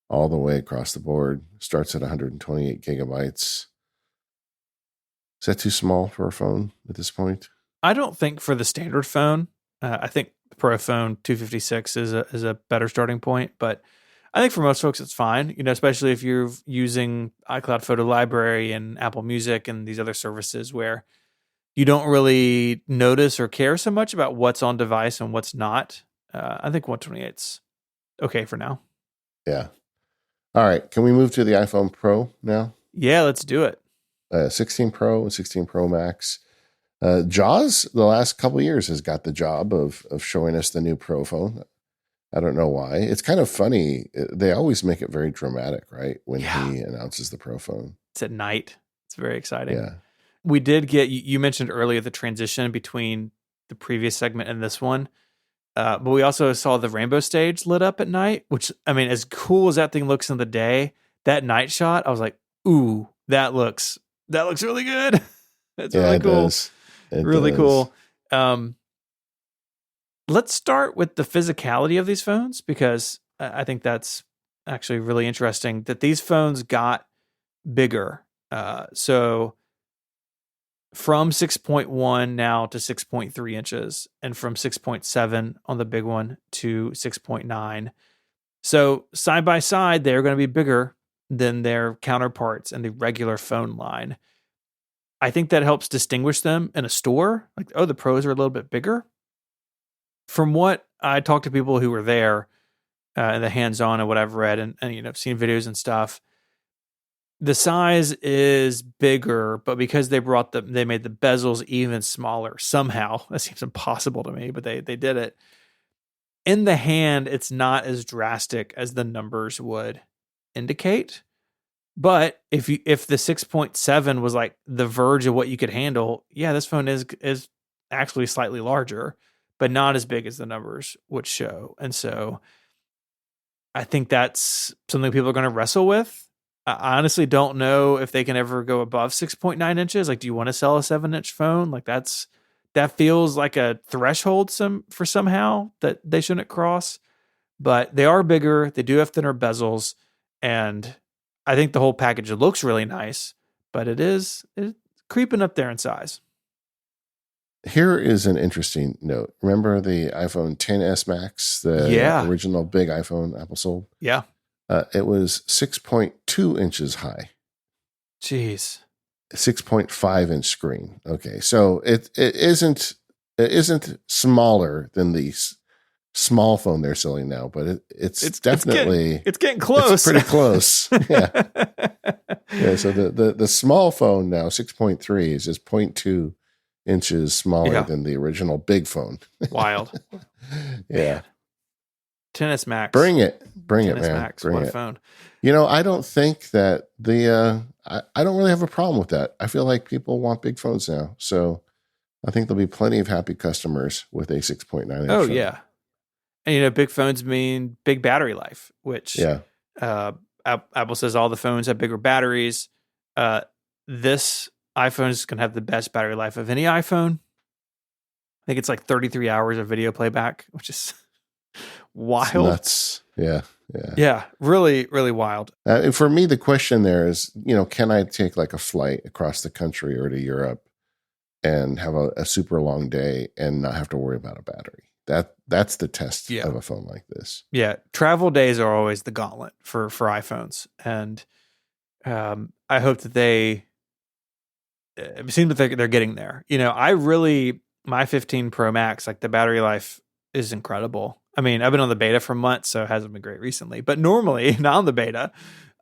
All the way across the board. Starts at 128 gigabytes. Is that too small for a phone at this point? I don't think for the standard phone. I think the Pro phone 256 is a better starting point, but I think for most folks it's fine. Especially if you're using iCloud Photo Library and Apple Music and these other services where you don't really notice or care so much about what's on device and what's not. I think 128's okay for now. Yeah. All right. Can we move to the iPhone Pro now? Yeah, let's do it. 16 Pro and 16 Pro Max. Jaws, the last couple of years, has got the job of showing us the new Pro phone. I don't know why. It's kind of funny. They always make it very dramatic, right? When he announces the Pro phone. It's at night. It's very exciting. Yeah. We did get, you mentioned earlier the transition between the previous segment and this one. But we also saw the rainbow stage lit up at night, which, I mean, as cool as that thing looks in the day, that night shot, I was like, ooh, that looks really good. That's really cool. Really cool. Let's start with the physicality of these phones, because I think that's actually really interesting that these phones got bigger. So from 6.1 now to 6.3 inches, and from 6.7 on the big one to 6.9. So side by side, they're going to be bigger than their counterparts in the regular phone line. I think that helps distinguish them in a store. Like, oh, the Pros are a little bit bigger. From what I talked to people who were there, and the hands-on and what I've read and I've seen videos and stuff, the size is bigger, but because they made the bezels even smaller somehow. That seems impossible to me, but they did it. In the hand, it's not as drastic as the numbers would indicate. But if the 6.7 was like the verge of what you could handle, yeah, this phone is actually slightly larger, but not as big as the numbers would show. And so I think that's something people are going to wrestle with. I honestly don't know if they can ever go above 6.9 inches. Like, do you want to sell a 7-inch phone? Like, that feels like a threshold for somehow that they shouldn't cross. But they are bigger. They do have thinner bezels, and I think the whole package looks really nice. But it's creeping up there in size. Here is an interesting note. Remember the iPhone XS Max, the original big iPhone Apple sold? Yeah. It was 6.2 inches high. Jeez. 6.5 inch screen. Okay. So it isn't smaller than the small phone they're selling now, but it's definitely it's getting close. It's pretty close. Yeah. Yeah. So the small phone now, 6.3, is just 0.2 inches smaller than the original big phone. Wild. Yeah. XS Max. Bring it, man. Max. Bring what it. A phone. I don't think that I don't really have a problem with that. I feel like people want big phones now. So I think there'll be plenty of happy customers with a 6.9 inch phone. Yeah. And, big phones mean big battery life, which Apple says all the phones have bigger batteries. This iPhone is going to have the best battery life of any iPhone. think it's like 33 hours of video playback, which is It's wild. nuts. Yeah. Yeah. Yeah, really, really wild. And for me, the question there is, can I take like a flight across the country or to Europe and have a super long day and not have to worry about a battery? That's the test Yeah. of a phone like this. Yeah, travel days are always the gauntlet for iPhones, and I hope that it seems that they're getting there. My 15 Pro Max, like the battery life is incredible. I mean, I've been on the beta for months, so it hasn't been great recently. But normally, not on the beta,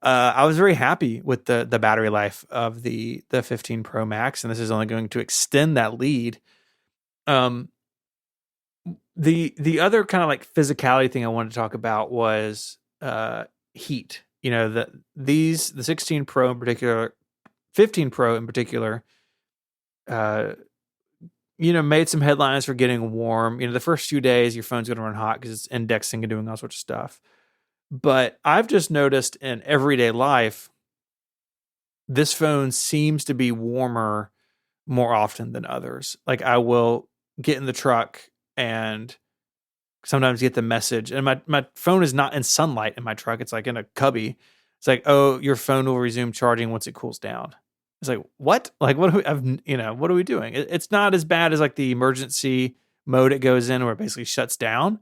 I was very happy with the battery life of the 15 Pro Max, and this is only going to extend that lead. Um, the other kind of like physicality thing I wanted to talk about was heat. The 16 Pro in particular, 15 Pro in particular, made some headlines for getting warm. The first few days your phone's going to run hot because it's indexing and doing all sorts of stuff. But I've just noticed in everyday life, this phone seems to be warmer more often than others. Like I will get in the truck and sometimes get the message, and my phone is not in sunlight in my truck. It's like in a cubby. It's like, oh, your phone will resume charging once it cools down. It's like, what? Like, what what are we doing? It's not as bad as like the emergency mode it goes in where it basically shuts down.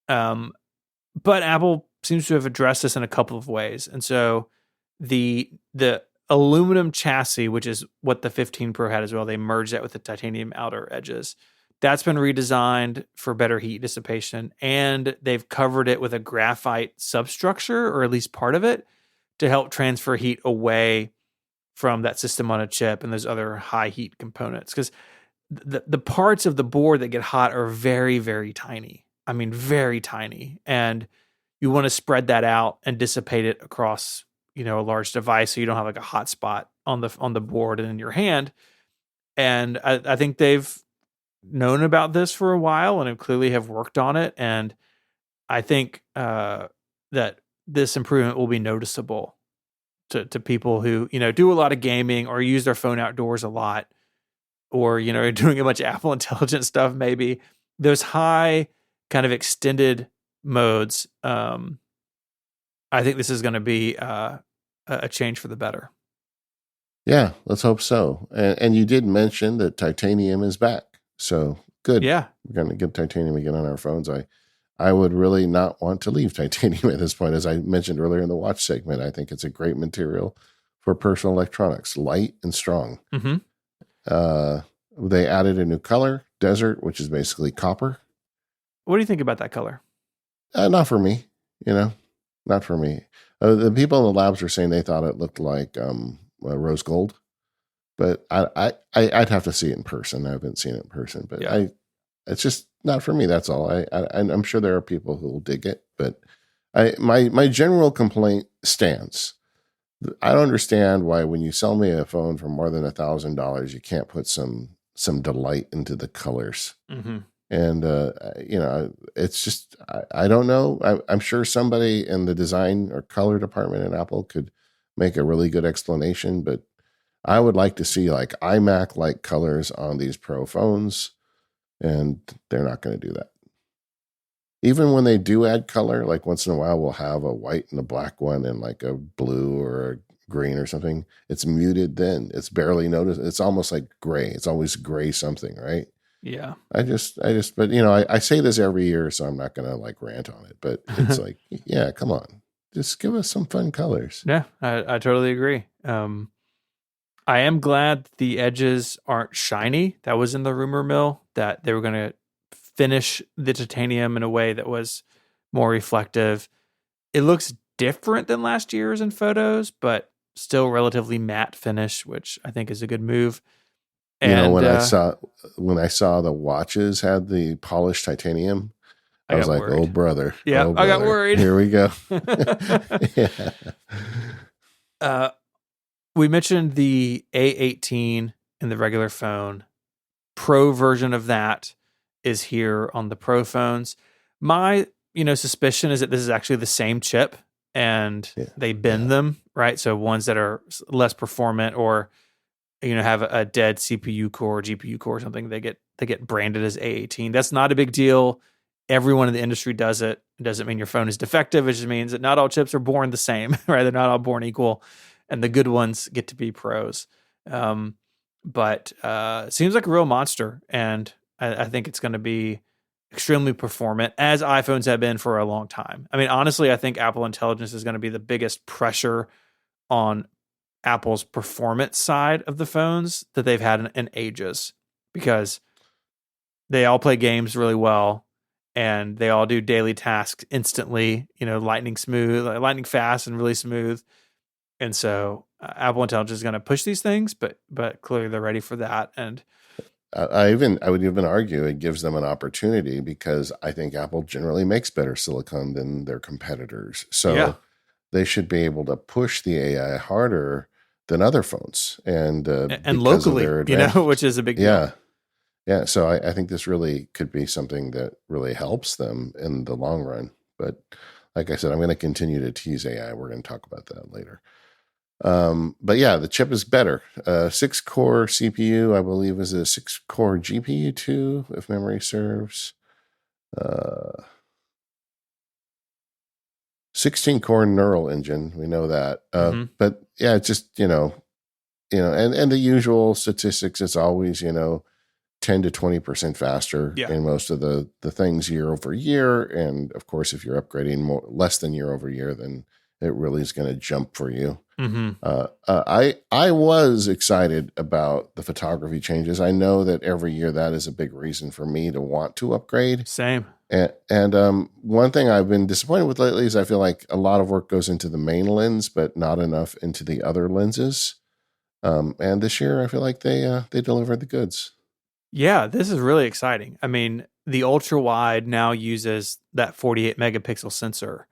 But Apple seems to have addressed this in a couple of ways. And so the aluminum chassis, which is what the 15 Pro had as well, they merged that with the titanium outer edges. That's been redesigned for better heat dissipation, and they've covered it with a graphite substructure, or at least part of it, to help transfer heat away from that system on a chip and those other high heat components. Because the parts of the board that get hot are very, very tiny. I mean, very tiny. And you want to spread that out and dissipate it across, a large device so you don't have like a hot spot on the board and in your hand. And I think they've known about this for a while and clearly have worked on it. And I think that this improvement will be noticeable to people who, do a lot of gaming or use their phone outdoors a lot, or, are doing a bunch of Apple Intelligence stuff, maybe. Those high kind of extended modes, I think this is going to be a change for the better. Yeah, let's hope so. And you did mention that titanium is back. So good. Yeah. We're going to get titanium again on our phones. I would really not want to leave titanium at this point. As I mentioned earlier in the watch segment, I think it's a great material for personal electronics, light and strong. Mm-hmm. They added a new color, desert, which is basically copper. What do you think about that color? Not for me, not for me. The people in the labs were saying they thought it looked like rose gold, but I'd have to see it in person. I haven't seen it in person, but yeah. It's just not for me. That's all. I'm sure there are people who will dig it, but my general complaint stands. I don't understand why when you sell me a phone for more than $1,000, you can't put some delight into the colors. Mm-hmm. And, it's just, I don't know. I'm sure somebody in the design or color department in Apple could make a really good explanation, but I would like to see like iMac-like colors on these Pro phones, and they're not going to do that. Even when they do add color, like once in a while we'll have a white and a black one and like a blue or a green or something. It's muted then. It's barely noticed. It's almost like gray. It's always gray something, right? Yeah. But I say this every year, so I'm not going to like rant on it, but it's like, yeah, come on. Just give us some fun colors. Yeah, I totally agree. I am glad the edges aren't shiny. That was in the rumor mill that they were going to finish the titanium in a way that was more reflective. It looks different than last year's in photos, but still relatively matte finish, which I think is a good move. And when I saw the watches had the polished titanium, I was like, worried. Oh brother. Yeah, oh, brother. I got worried. Here we go. Yeah. We mentioned the A18 in the regular phone. Pro version of that is here on the Pro phones. My, suspicion is that this is actually the same chip, and they bend them, right? So ones that are less performant or, have a dead CPU core or GPU core or something, they get they get branded as A18. That's not a big deal. Everyone in the industry does it. It doesn't mean your phone is defective. It just means that not all chips are born the same, right? They're not all born equal, and the good ones get to be pros. But it seems like a real monster, and I think it's going to be extremely performant, as iPhones have been for a long time. I mean, honestly, I think Apple Intelligence is going to be the biggest pressure on Apple's performance side of the phones that they've had in ages, because they all play games really well and they all do daily tasks instantly, lightning smooth, lightning fast and really smooth. And so Apple Intelligence is going to push these things, but clearly they're ready for that. And I would even argue it gives them an opportunity, because I think Apple generally makes better silicon than their competitors. So yeah, they should be able to push the AI harder than other phones, and and because of locally, their advantage. which is a big deal. Yeah. Yeah. So I think this really could be something that really helps them in the long run. But like I said, I'm going to continue to tease AI. We're going to talk about that later. But yeah, the chip is better. 6-core CPU, I believe, is a 6-core GPU too, if memory serves. 16-core neural engine, we know that. But yeah, it's just and the usual statistics. It's always 10 to 20% faster in most of the things year over year. And of course, if you're upgrading less than year over year, then it really is going to jump for you. I was excited about the photography changes. I know that every year that is a big reason for me to want to upgrade. Same. And one thing I've been disappointed with lately is I feel like a lot of work goes into the main lens, but not enough into the other lenses. And this year, I feel like they delivered the goods. Yeah, this is really exciting. I mean, the ultra wide now uses that 48 megapixel sensor,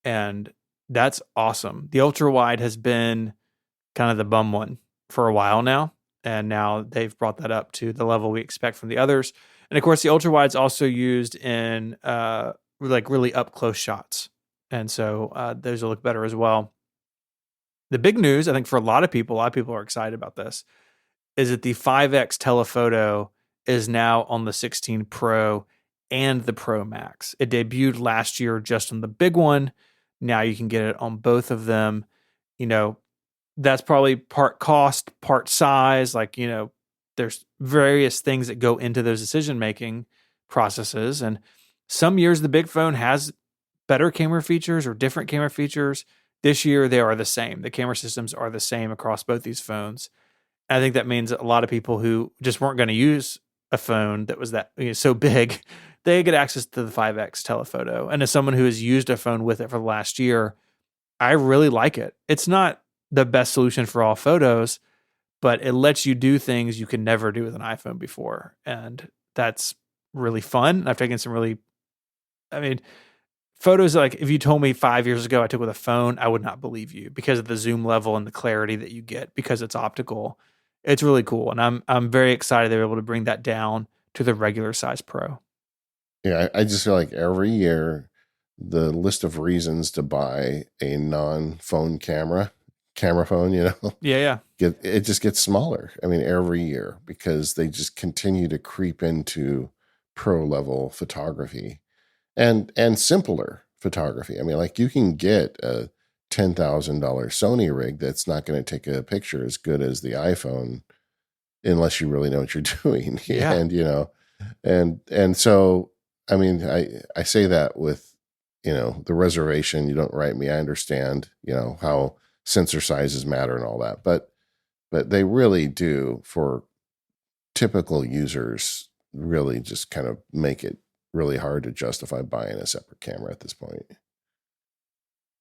and that's awesome. The ultra wide has been kind of the bum one for a while now, and now they've brought that up to the level we expect from the others. And of course, the ultra wide's also used in like really up close shots, and so those will look better as well. The big news, I think, for a lot of people are excited about this, is that the 5x telephoto is now on the 16 Pro and the Pro Max. It debuted last year just on the big one. Now you can get it on both of them. That's probably part cost, part size. There's various things that go into those decision-making processes. And some years the big phone has better camera features or different camera features. This year they are the same. The camera systems are the same across both these phones. I think that means a lot of people who just weren't going to use a phone that was that so big, they get access to the 5x telephoto. And as someone who has used a phone with it for the last year, I really like it. It's not the best solution for all photos, but it lets you do things you could never do with an iPhone before. And that's really fun. I've taken some photos, like if you told me 5 years ago I took with a phone, I would not believe you because of the zoom level and the clarity that you get because it's optical. It's really cool. And I'm very excited they were able to bring that down to the regular size Pro. Yeah, I just feel like every year the list of reasons to buy a non-phone camera phone, Yeah. it just gets smaller. I mean, every year, because they just continue to creep into pro level photography and simpler photography. I mean, like you can get a $10,000 Sony rig that's not going to take a picture as good as the iPhone unless you really know what you're doing. Yeah. And so, I mean, I say that with, the reservation. You don't write me. I understand, how sensor sizes matter and all that, but they really do, for typical users, really just kind of make it really hard to justify buying a separate camera at this point.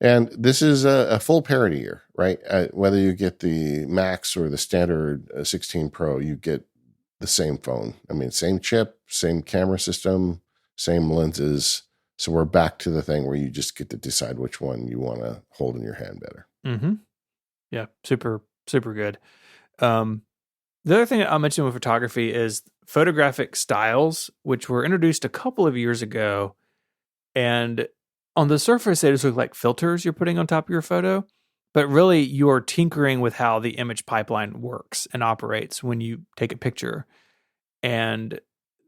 And this is a full parity year, right? Whether you get the Max or the standard 16 Pro, you get the same phone. I mean, same chip, same camera system, same lenses. So we're back to the thing where you just get to decide which one you want to hold in your hand better. Mm-hmm. Yeah, super, super good. The other thing I'll mention with photography is photographic styles, which were introduced a couple of years ago. And on the surface, they just look like filters you're putting on top of your photo. But really, you're tinkering with how the image pipeline works and operates when you take a picture. And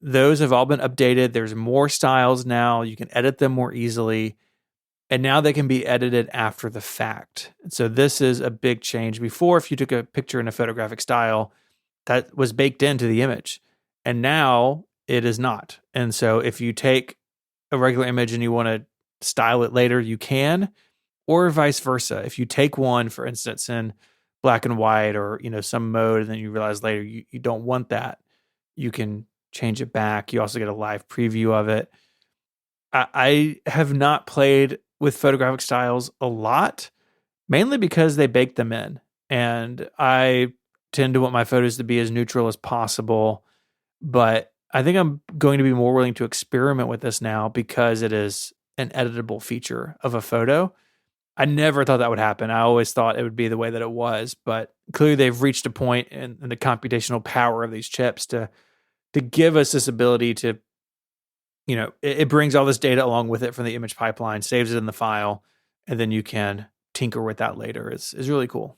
those have all been updated. There's more styles now. You can edit them more easily. And now they can be edited after the fact. So this is a big change. Before, if you took a picture in a photographic style, that was baked into the image. And now it is not. And so if you take a regular image and you want to style it later, you can, or vice versa. If you take one, for instance, in black and white or, some mode, and then you realize later you don't want that, you can change it back. You also get a live preview of it. I have not played with photographic styles a lot, mainly because they bake them in. And I tend to want my photos to be as neutral as possible. But I think I'm going to be more willing to experiment with this now because it is an editable feature of a photo. I never thought that would happen. I always thought it would be the way that it was. But clearly they've reached a point in the computational power of these chips to give us this ability to, it brings all this data along with it from the image pipeline, saves it in the file, and then you can tinker with that later. It's really cool.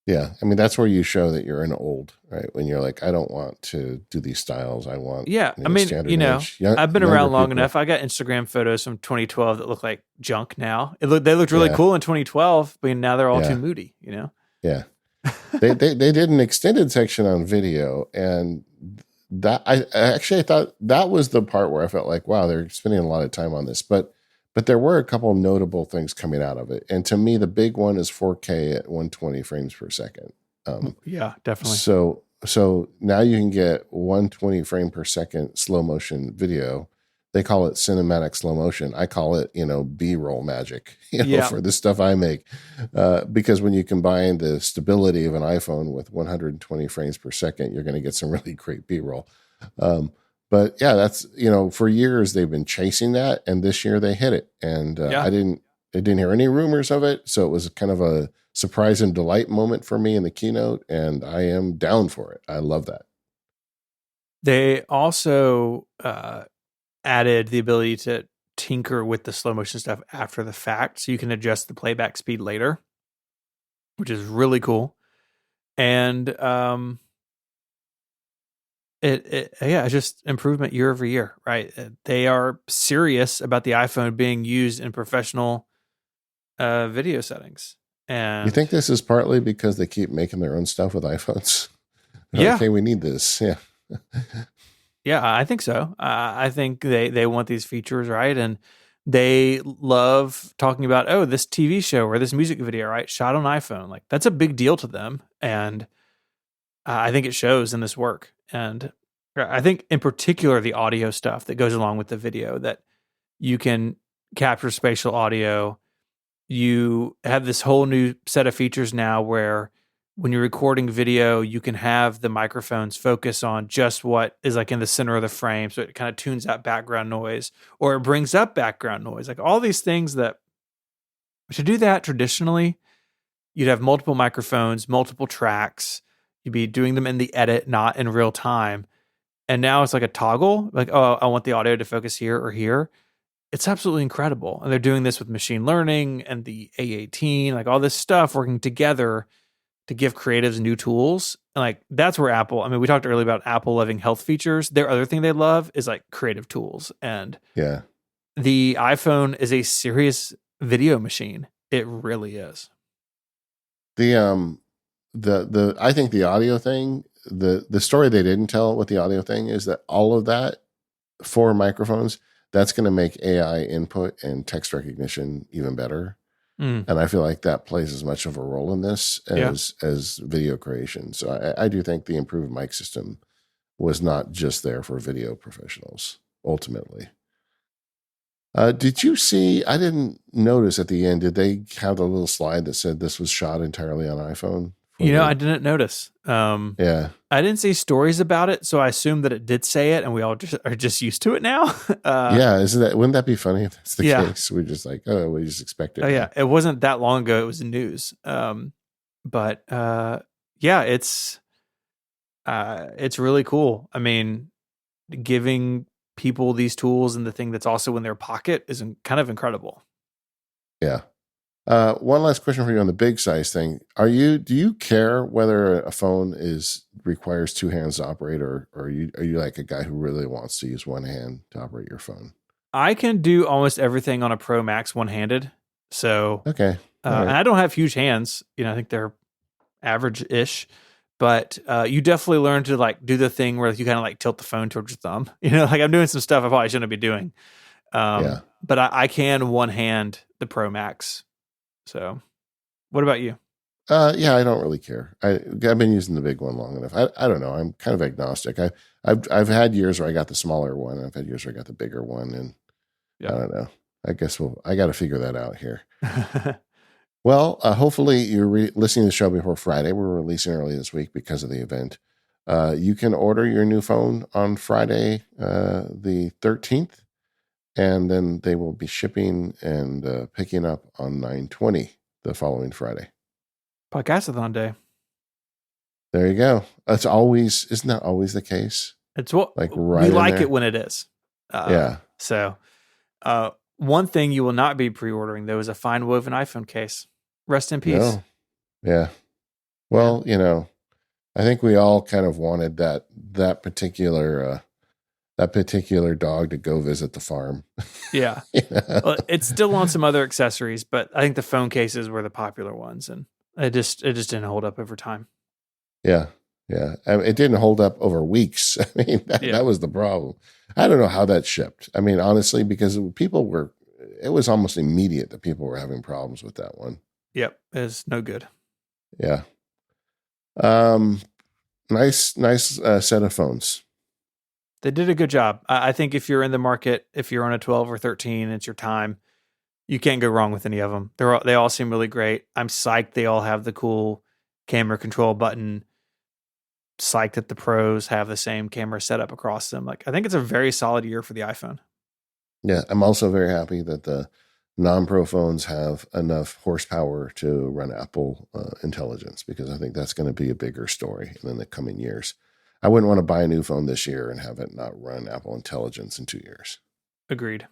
Yeah. I mean, that's where you show that you're an old, right? When you're like, I don't want to do these styles. I want, Yeah. I mean, standard image. I've been around long enough. I got Instagram photos from 2012 that look like junk now. They looked really cool in 2012, but now they're all too moody, Yeah. they did an extended section on video, and that I thought that was the part where I felt like, wow, they're spending a lot of time on this. But there were a couple notable things coming out of it. And to me, the big one is 4K at 120 frames per second. Yeah, definitely. So now you can get 120 frame per second slow motion video. They call it cinematic slow motion. I call it, B-roll magic, for the stuff I make. Because when you combine the stability of an iPhone with 120 frames per second, you're going to get some really great B-roll. But yeah, that's, for years they've been chasing that, and this year they hit it. And I didn't hear any rumors of it. So it was kind of a surprise and delight moment for me in the keynote, and I am down for it. I love that. They also added the ability to tinker with the slow motion stuff after the fact. So you can adjust the playback speed later, which is really cool. And it's just improvement year over year, right? They are serious about the iPhone being used in professional video settings. And you think this is partly because they keep making their own stuff with iPhones? Yeah. Okay, we need this. Yeah. Yeah, I think so. I think they want these features, right? And they love talking about, this TV show or this music video, right? Shot on iPhone. Like, that's a big deal to them. And I think it shows in this work. And I think in particular, the audio stuff that goes along with the video, that you can capture spatial audio. You have this whole new set of features now where when you're recording video, you can have the microphones focus on just what is like in the center of the frame. So it kind of tunes out background noise, or it brings up background noise. Like all these things that to do that traditionally, you'd have multiple microphones, multiple tracks. You'd be doing them in the edit, not in real time. And now it's like a toggle, like, I want the audio to focus here or here. It's absolutely incredible. And they're doing this with machine learning and the A18, like all this stuff working together to give creatives new tools. And like, that's where Apple, we talked earlier about Apple loving health features. Their other thing they love is like creative tools. And the iPhone is a serious video machine. It really is. I think the audio thing, the story they didn't tell with the audio thing is that all of that for microphones, that's going to make AI input and text recognition even better. And I feel like that plays as much of a role in this as video creation. So I do think the improved mic system was not just there for video professionals, ultimately. Did you see, I didn't notice at the end, did they have a little slide that said this was shot entirely on iPhone? I didn't notice. I didn't see stories about it, so I assumed that it did say it, and we all are just used to it now. Wouldn't that be funny if that's the case? We're just like, we just expect it. Oh yeah, it wasn't that long ago. It was in news. It's really cool. Giving people these tools and the thing that's also in their pocket is kind of incredible. Yeah. One last question for you on the big size thing. Do you care whether a phone requires two hands to operate, or are you like a guy who really wants to use one hand to operate your phone? I can do almost everything on a Pro Max one-handed. So, Okay. All and right. I don't have huge hands. I think they're average-ish, but you definitely learn to like do the thing where you kind of like tilt the phone towards your thumb. Like I'm doing some stuff I probably shouldn't be doing. Yeah. But I can one hand the Pro Max. So, what about you? Yeah, I don't really care. I've been using the big one long enough. I don't know. I'm kind of agnostic. I've had years where I got the smaller one. I've had years where I got the bigger one, and I Yeah. don't know. I guess I got to figure that out here. Well, hopefully you're listening to the show before Friday. We're releasing early this week because of the event. You can order your new phone on Friday, the 13th, and then they will be shipping and picking up on 9/20 the following Friday. Podcastathon day. There you go. Isn't that always the case? It's what Like we right in like there? it when it is. Yeah. So, one thing you will not be pre-ordering though is a fine woven iPhone case. Rest in peace. No. Yeah. Well, I think we all kind of wanted that particular dog to go visit the farm. Yeah. Well, it's still on some other accessories, but I think the phone cases were the popular ones, and it just didn't hold up over time. Yeah. Yeah. I mean, it didn't hold up over weeks. I mean, that was the problem. I don't know how that shipped. I mean, honestly, because it was almost immediate that people were having problems with that one. Yep. It's no good. Yeah. Nice set of phones. They did a good job. I think if you're in the market, if you're on a 12 or 13, it's your time. You can't go wrong with any of them. They all seem really great. I'm psyched they all have the cool camera control button. Psyched that the pros have the same camera setup across them. Like I think it's a very solid year for the iPhone. Yeah, I'm also very happy that the non-pro phones have enough horsepower to run Apple intelligence, because I think that's going to be a bigger story in the coming years. I wouldn't want to buy a new phone this year and have it not run Apple intelligence in 2 years. Agreed.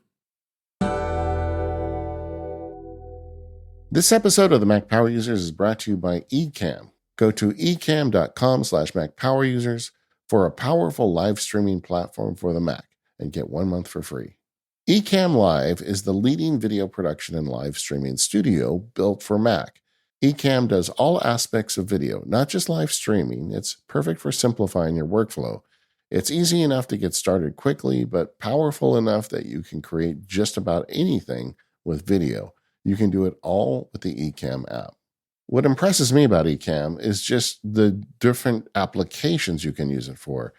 This episode of the Mac Power Users is brought to you by Ecamm. Go to ecamm.com/MacPowerUsers for a powerful live streaming platform for the Mac and get 1 month for free. Ecamm Live is the leading video production and live streaming studio built for Mac. Ecamm does all aspects of video, not just live streaming. It's perfect for simplifying your workflow. It's easy enough to get started quickly, but powerful enough that you can create just about anything with video. You can do it all with the Ecamm app. What impresses me about Ecamm is just the different applications you can use it for.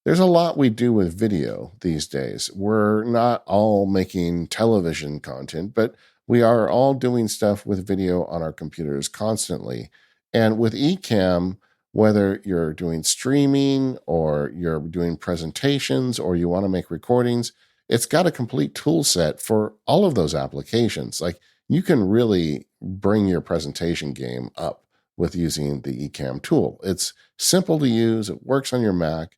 There's a lot we do with video these days. We're not all making television content, but we are all doing stuff with video on our computers constantly. And with Ecamm, whether you're doing streaming or you're doing presentations or you want to make recordings, it's got a complete tool set for all of those applications. Like you can really bring your presentation game up with using the Ecamm tool. It's simple to use, it works on your Mac,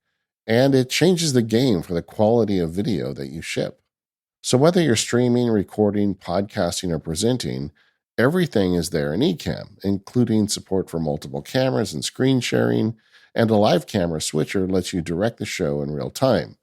and it changes the game for the quality of video that you ship. So whether you're streaming, recording, podcasting, or presenting, everything is there in Ecamm, including support for multiple cameras and screen sharing, and a live camera switcher lets you direct the show in real time.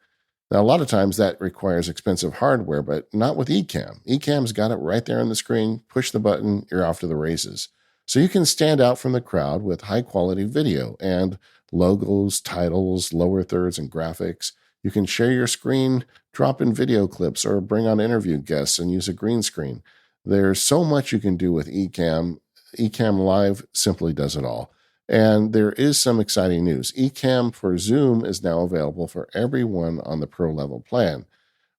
Now, a lot of times that requires expensive hardware, but not with Ecamm. Ecamm's got it right there on the screen. Push the button, you're off to the races. So you can stand out from the crowd with high-quality video and logos, titles, lower thirds, and graphics. You can share your screen, drop in video clips, or bring on interview guests and use a green screen. There's so much you can do with Ecamm. Ecamm Live simply does it all. And there is some exciting news. Ecamm for Zoom is now available for everyone on the pro level plan.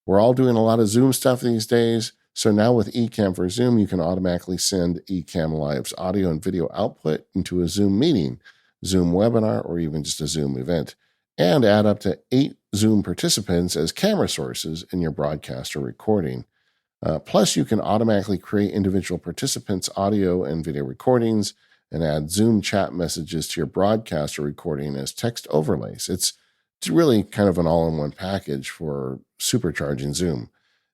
We're all doing a lot of Zoom stuff these days. So now with Ecamm for Zoom, you can automatically send Ecamm Live's audio and video output into a Zoom meeting, Zoom webinar, or even just a Zoom event, and add up to 8 Zoom participants as camera sources in your broadcast or recording. Plus, you can automatically create individual participants' audio and video recordings and add Zoom chat messages to your broadcast or recording as text overlays. It's really kind of an all-in-one package for supercharging Zoom.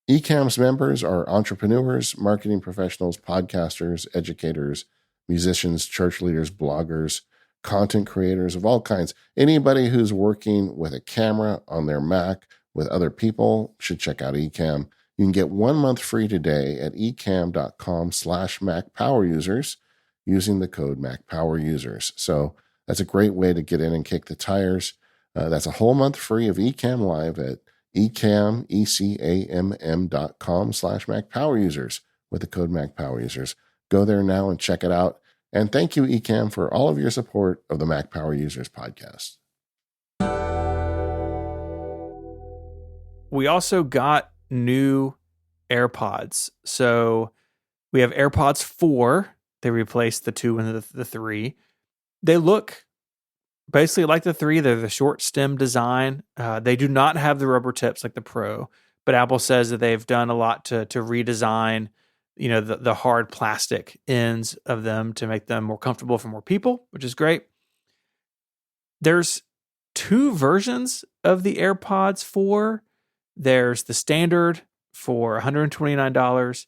Ecamm's members are entrepreneurs, marketing professionals, podcasters, educators, musicians, church leaders, bloggers, content creators of all kinds. Anybody who's working with a camera on their Mac with other people should check out Ecamm. You can get 1 month free today at ecamm.com/MacPowerUsers using the code MacPowerUsers. So that's a great way to get in and kick the tires. That's a whole month free of Ecamm Live at ecamm.com/MacPowerUsers with the code MacPowerUsers. Go there now and check it out. And thank you, Ecamm, for all of your support of the Mac Power Users podcast. We also got new AirPods. So we have AirPods 4. They replaced the 2 and the 3. They look basically like the 3. They're the short stem design. They do not have the rubber tips like the Pro, but Apple says that they've done a lot to redesign, the hard plastic ends of them to make them more comfortable for more people, which is great. There's 2 versions of the AirPods 4. There's the standard for $129,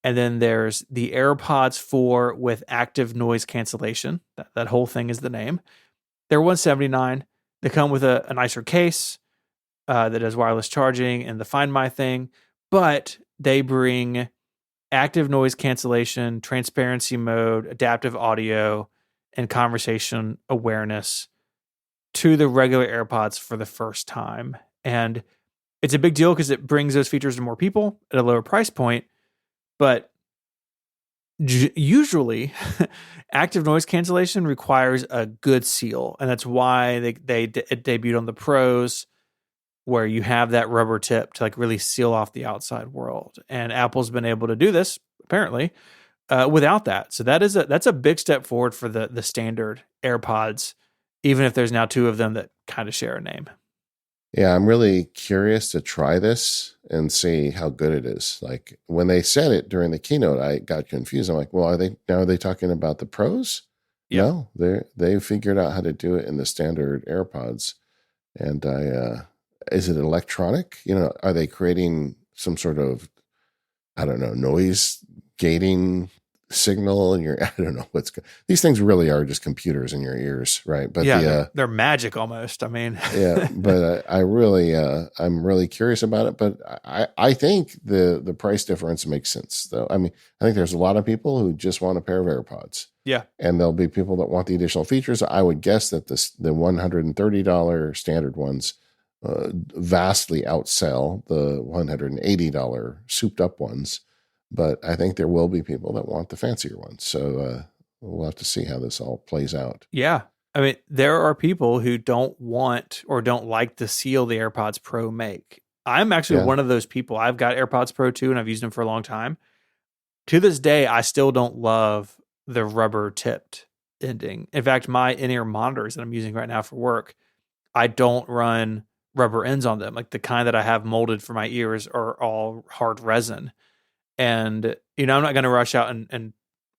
and then there's the AirPods 4 with active noise cancellation. That whole thing is the name. They're $179. They come with a nicer case that does wireless charging and the Find My thing, but they bring active noise cancellation, transparency mode, adaptive audio, and conversation awareness to the regular AirPods for the first time. And it's a big deal because it brings those features to more people at a lower price point. But usually, active noise cancellation requires a good seal. And that's why it debuted on the Pros, where you have that rubber tip to really seal off the outside world. And Apple's been able to do this, apparently, without that. So that's a big step forward for the standard AirPods, even if there's now 2 of them that kind of share a name. Yeah, I'm really curious to try this and see how good it is. Like when they said it during the keynote, I got confused. I'm like, well, are they talking about the Pros? Yep. No, they figured out how to do it in the standard AirPods. And is it electronic? Are they creating some sort of, I don't know, noise gating signal in your, I don't know these things really are just computers in your ears, right? But yeah, they're magic almost. I mean, yeah, but I'm really curious about it. But I think the price difference makes sense, though. I mean, I think there's a lot of people who just want a pair of AirPods. Yeah, and there'll be people that want the additional features. I would guess that the $130 standard ones vastly outsell the $180 souped up ones. But I think there will be people that want the fancier ones. So we'll have to see how this all plays out. Yeah. I mean, there are people who don't want or don't like the seal the AirPods Pro make. I'm actually one of those people. I've got AirPods Pro 2 and I've used them for a long time. To this day, I still don't love the rubber tipped ending. In fact, my in-ear monitors that I'm using right now for work, I don't run rubber ends on them. Like the kind that I have molded for my ears are all hard resin. And, I'm not going to rush out and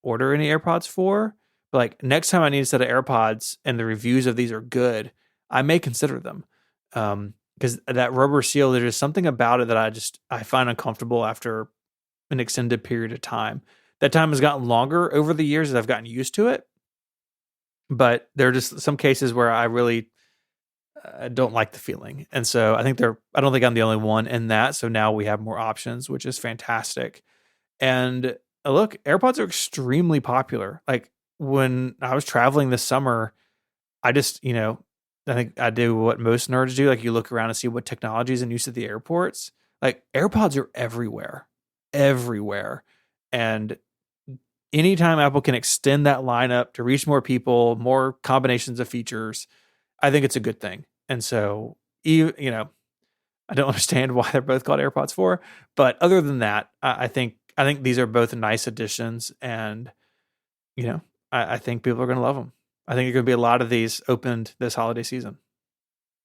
order any AirPods 4. But next time I need a set of AirPods and the reviews of these are good, I may consider them. Because that rubber seal, there's just something about it that I find uncomfortable after an extended period of time. That time has gotten longer over the years as I've gotten used to it. But there are just some cases where I really don't like the feeling. And so I don't think I'm the only one in that. So now we have more options, which is fantastic. And look, AirPods are extremely popular. Like when I was traveling this summer, I just, I think I do what most nerds do. Like you look around and see what technology is in use at the airports. Like AirPods are everywhere. And anytime Apple can extend that lineup to reach more people, more combinations of features, I think it's a good thing. And so, I don't understand why they're both called AirPods 4, but other than that, I think these are both nice additions, and I think people are going to love them. I think there's going to be a lot of these opened this holiday season.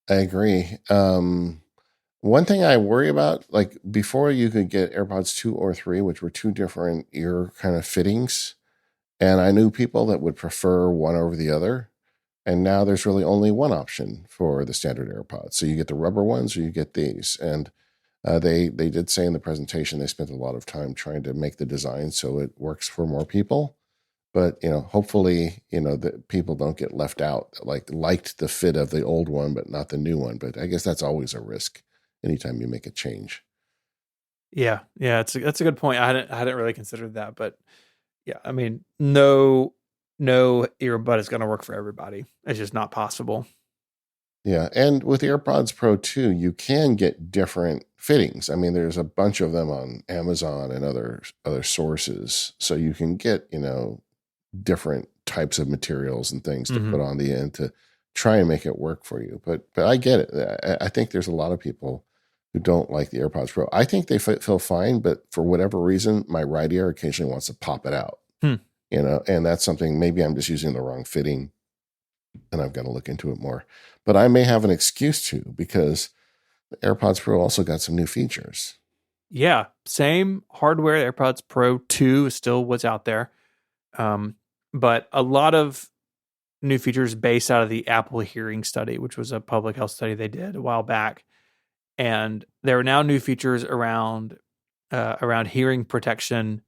I agree. One thing I worry about, like before you could get AirPods 2 or 3, which were 2 different ear kind of fittings, and I knew people that would prefer one over the other. And now there's really only one option for the standard AirPods. So you get the rubber ones or you get these. And They did say in the presentation they spent a lot of time trying to make the design so it works for more people. But hopefully, that people don't get left out. Like liked the fit of the old one, but not the new one. But I guess that's always a risk anytime you make a change. Yeah, yeah, that's a good point. I hadn't really considered that, but yeah, I mean, no earbud is going to work for everybody. It's just not possible. Yeah, and with AirPods Pro 2, you can get different fittings. I mean, there's a bunch of them on Amazon and other sources, so you can get different types of materials and things to put on the end to try and make it work for you. But I get it. I think there's a lot of people who don't like the AirPods Pro. I think they feel fine, but for whatever reason, my right ear occasionally wants to pop it out. And that's something, maybe I'm just using the wrong fitting and I've got to look into it more. But I may have an excuse to, because the AirPods Pro also got some new features. Yeah, same hardware. The AirPods Pro 2 is still what's out there. But a lot of new features based out of the Apple hearing study, which was a public health study they did a while back. And there are now new features around hearing protection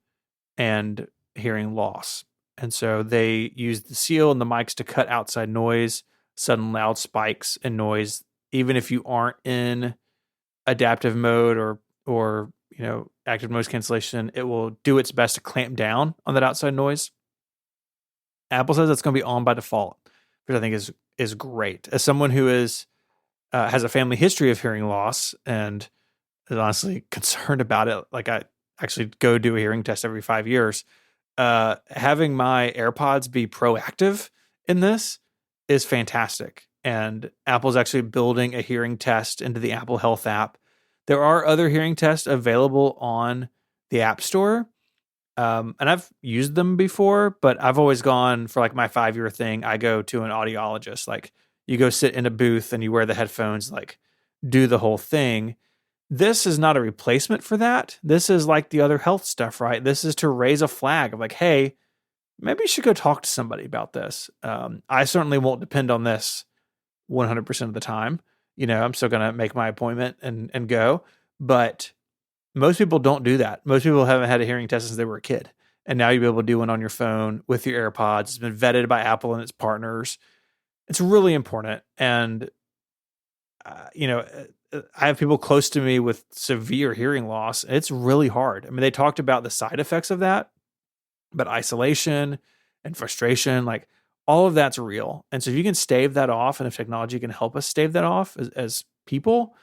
and hearing loss. And so they use the seal and the mics to cut outside noise, sudden loud spikes and noise, even if you aren't in adaptive mode or active noise cancellation. It will do its best to clamp down on that outside noise. Apple says that's going to be on by default, which I think is great. As someone who has a family history of hearing loss and is honestly concerned about it, like I actually go do a hearing test every 5 years. Having my AirPods be proactive in this is fantastic. And Apple's actually building a hearing test into the Apple Health app. There are other hearing tests available on the App Store. And I've used them before, but I've always gone for like my 5-year thing. I go to an audiologist. Like you go sit in a booth and you wear the headphones, like do the whole thing. This is not a replacement for that. This is like the other health stuff, right? This is to raise a flag of like, hey, maybe you should go talk to somebody about this. I certainly won't depend on this 100% of the time. I'm still going to make my appointment and go. But most people don't do that. Most people haven't had a hearing test since they were a kid. And now you'll be able to do one on your phone with your AirPods. It's been vetted by Apple and its partners. It's really important. And, I have people close to me with severe hearing loss. It's really hard. I mean, they talked about the side effects of that, but isolation and frustration, like all of that's real. And so if you can stave that off, and if technology can help us stave that off as people,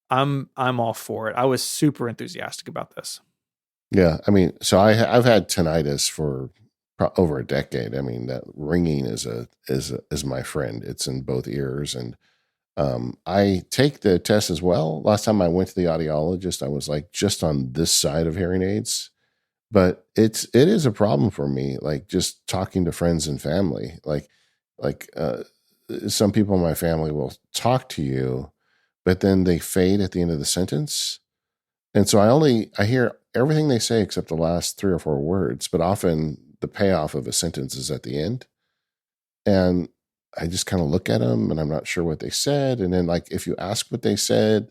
I'm all for it. I was super enthusiastic about this. Yeah, I mean, so I've had tinnitus for over a decade. I mean, that ringing is my friend. It's in both ears, and I take the test as well. Last time I went to the audiologist, I was like just on this side of hearing aids, but it is a problem for me. Like just talking to friends and family, like some people in my family will talk to you, but then they fade at the end of the sentence. And so I hear everything they say except the last 3 or 4 words, but often the payoff of a sentence is at the end. And I just kind of look at them and I'm not sure what they said. And then like, if you ask what they said,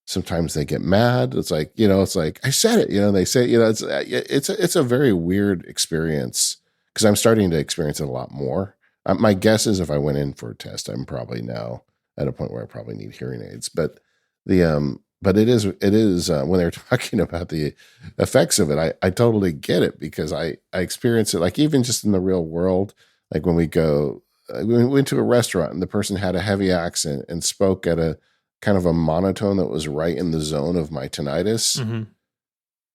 sometimes they get mad. It's like, it's like, I said it, they say, it's a very weird experience because I'm starting to experience it a lot more. My guess is if I went in for a test, I'm probably now at a point where I probably need hearing aids, but but it is when they're talking about the effects of it, I totally get it because I experience it like even just in the real world, like when we went to a restaurant and the person had a heavy accent and spoke at a kind of a monotone that was right in the zone of my tinnitus. Mm-hmm.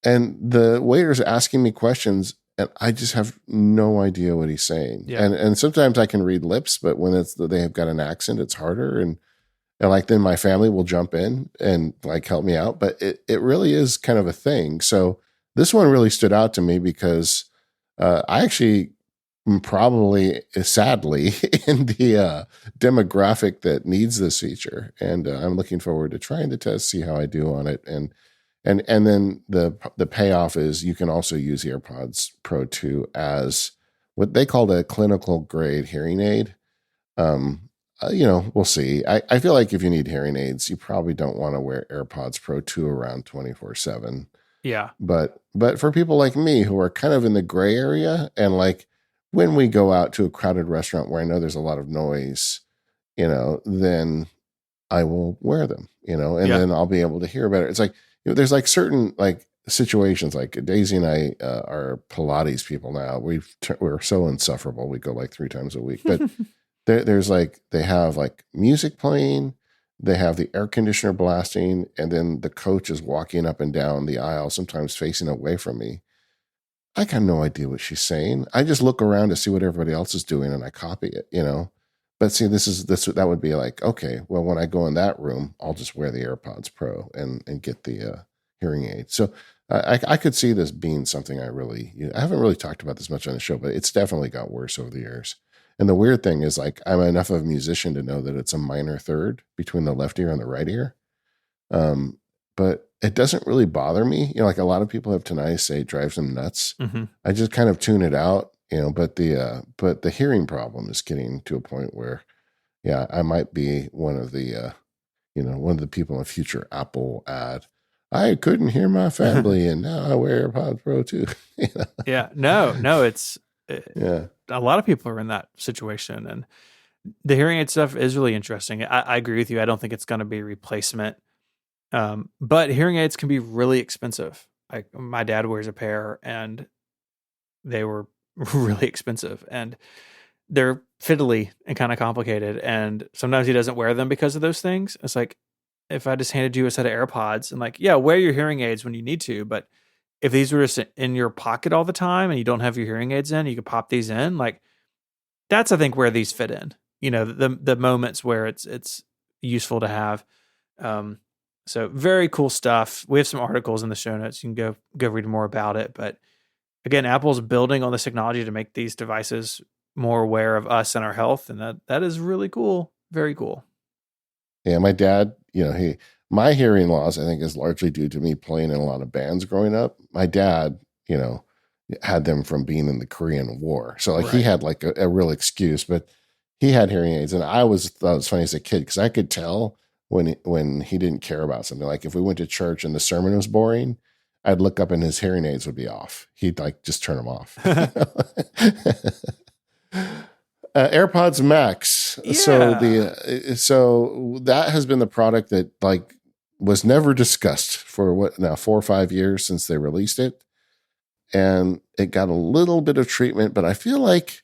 And the waiter's asking me questions and I just have no idea what he's saying. Yeah. And sometimes I can read lips, but when they have got an accent, it's harder. And like then my family will jump in and like help me out. But it really is kind of a thing. So this one really stood out to me because I actually probably sadly in the demographic that needs this feature, and I'm looking forward to trying the test, see how I do on it, and then the payoff is you can also use AirPods Pro 2 as what they called a clinical grade hearing aid. we'll see. I feel like if you need hearing aids, you probably don't want to wear AirPods Pro 2 around 24/7. Yeah. But for people like me who are kind of in the gray area, and like when we go out to a crowded restaurant where I know there's a lot of noise, then I will wear them, and Yeah. then I'll be able to hear better. It's like, there's like certain like situations, like Daisy and I are Pilates people now. We're so insufferable. We go like 3 times a week, but there's like, they have like music playing, they have the air conditioner blasting, and then the coach is walking up and down the aisle, sometimes facing away from me. I got no idea what she's saying. I just look around to see what everybody else is doing and I copy it. But see, that would be like, okay, well, when I go in that room, I'll just wear the AirPods Pro and get the hearing aid. So I could see this being something I haven't really talked about this much on the show, but it's definitely got worse over the years. And the weird thing is, like, I'm enough of a musician to know that it's a minor third between the left ear and the right ear. Um, but it doesn't really bother me. Like a lot of people have tinnitus, say it drives them nuts. Hmm. I just kind of tune it out, but the hearing problem is getting to a point where, yeah, I might be one of the people in a future Apple ad. I couldn't hear my family, and now I wear AirPods Pro too. Yeah. No, it's Yeah. a lot of people are in that situation, and the hearing aid stuff is really interesting. I agree with you. I don't think it's going to be a replacement. But hearing aids can be really expensive. Like my dad wears a pair and they were really expensive and they're fiddly and kind of complicated. And sometimes he doesn't wear them because of those things. It's like, if I just handed you a set of AirPods and like, yeah, wear your hearing aids when you need to, but if these were just in your pocket all the time and you don't have your hearing aids in, you could pop these in. Like that's, I think, where these fit in. The moments where it's useful to have. Um, so very cool stuff. We have some articles in the show notes. You can go read more about it. But again, Apple's building on this technology to make these devices more aware of us and our health, and that is really cool. Very cool. Yeah, my dad, my hearing loss, I think, is largely due to me playing in a lot of bands growing up. My dad, had them from being in the Korean War. So like he Right. had like a real excuse, but he had hearing aids. And I thought it was funny as a kid because I could tell when he didn't care about something. Like if we went to church and the sermon was boring, I'd look up and his hearing aids would be off. He'd like just turn them off. AirPods Max. Yeah. So that has been the product that like was never discussed for what now 4 or 5 years since they released it, and it got a little bit of treatment, but I feel like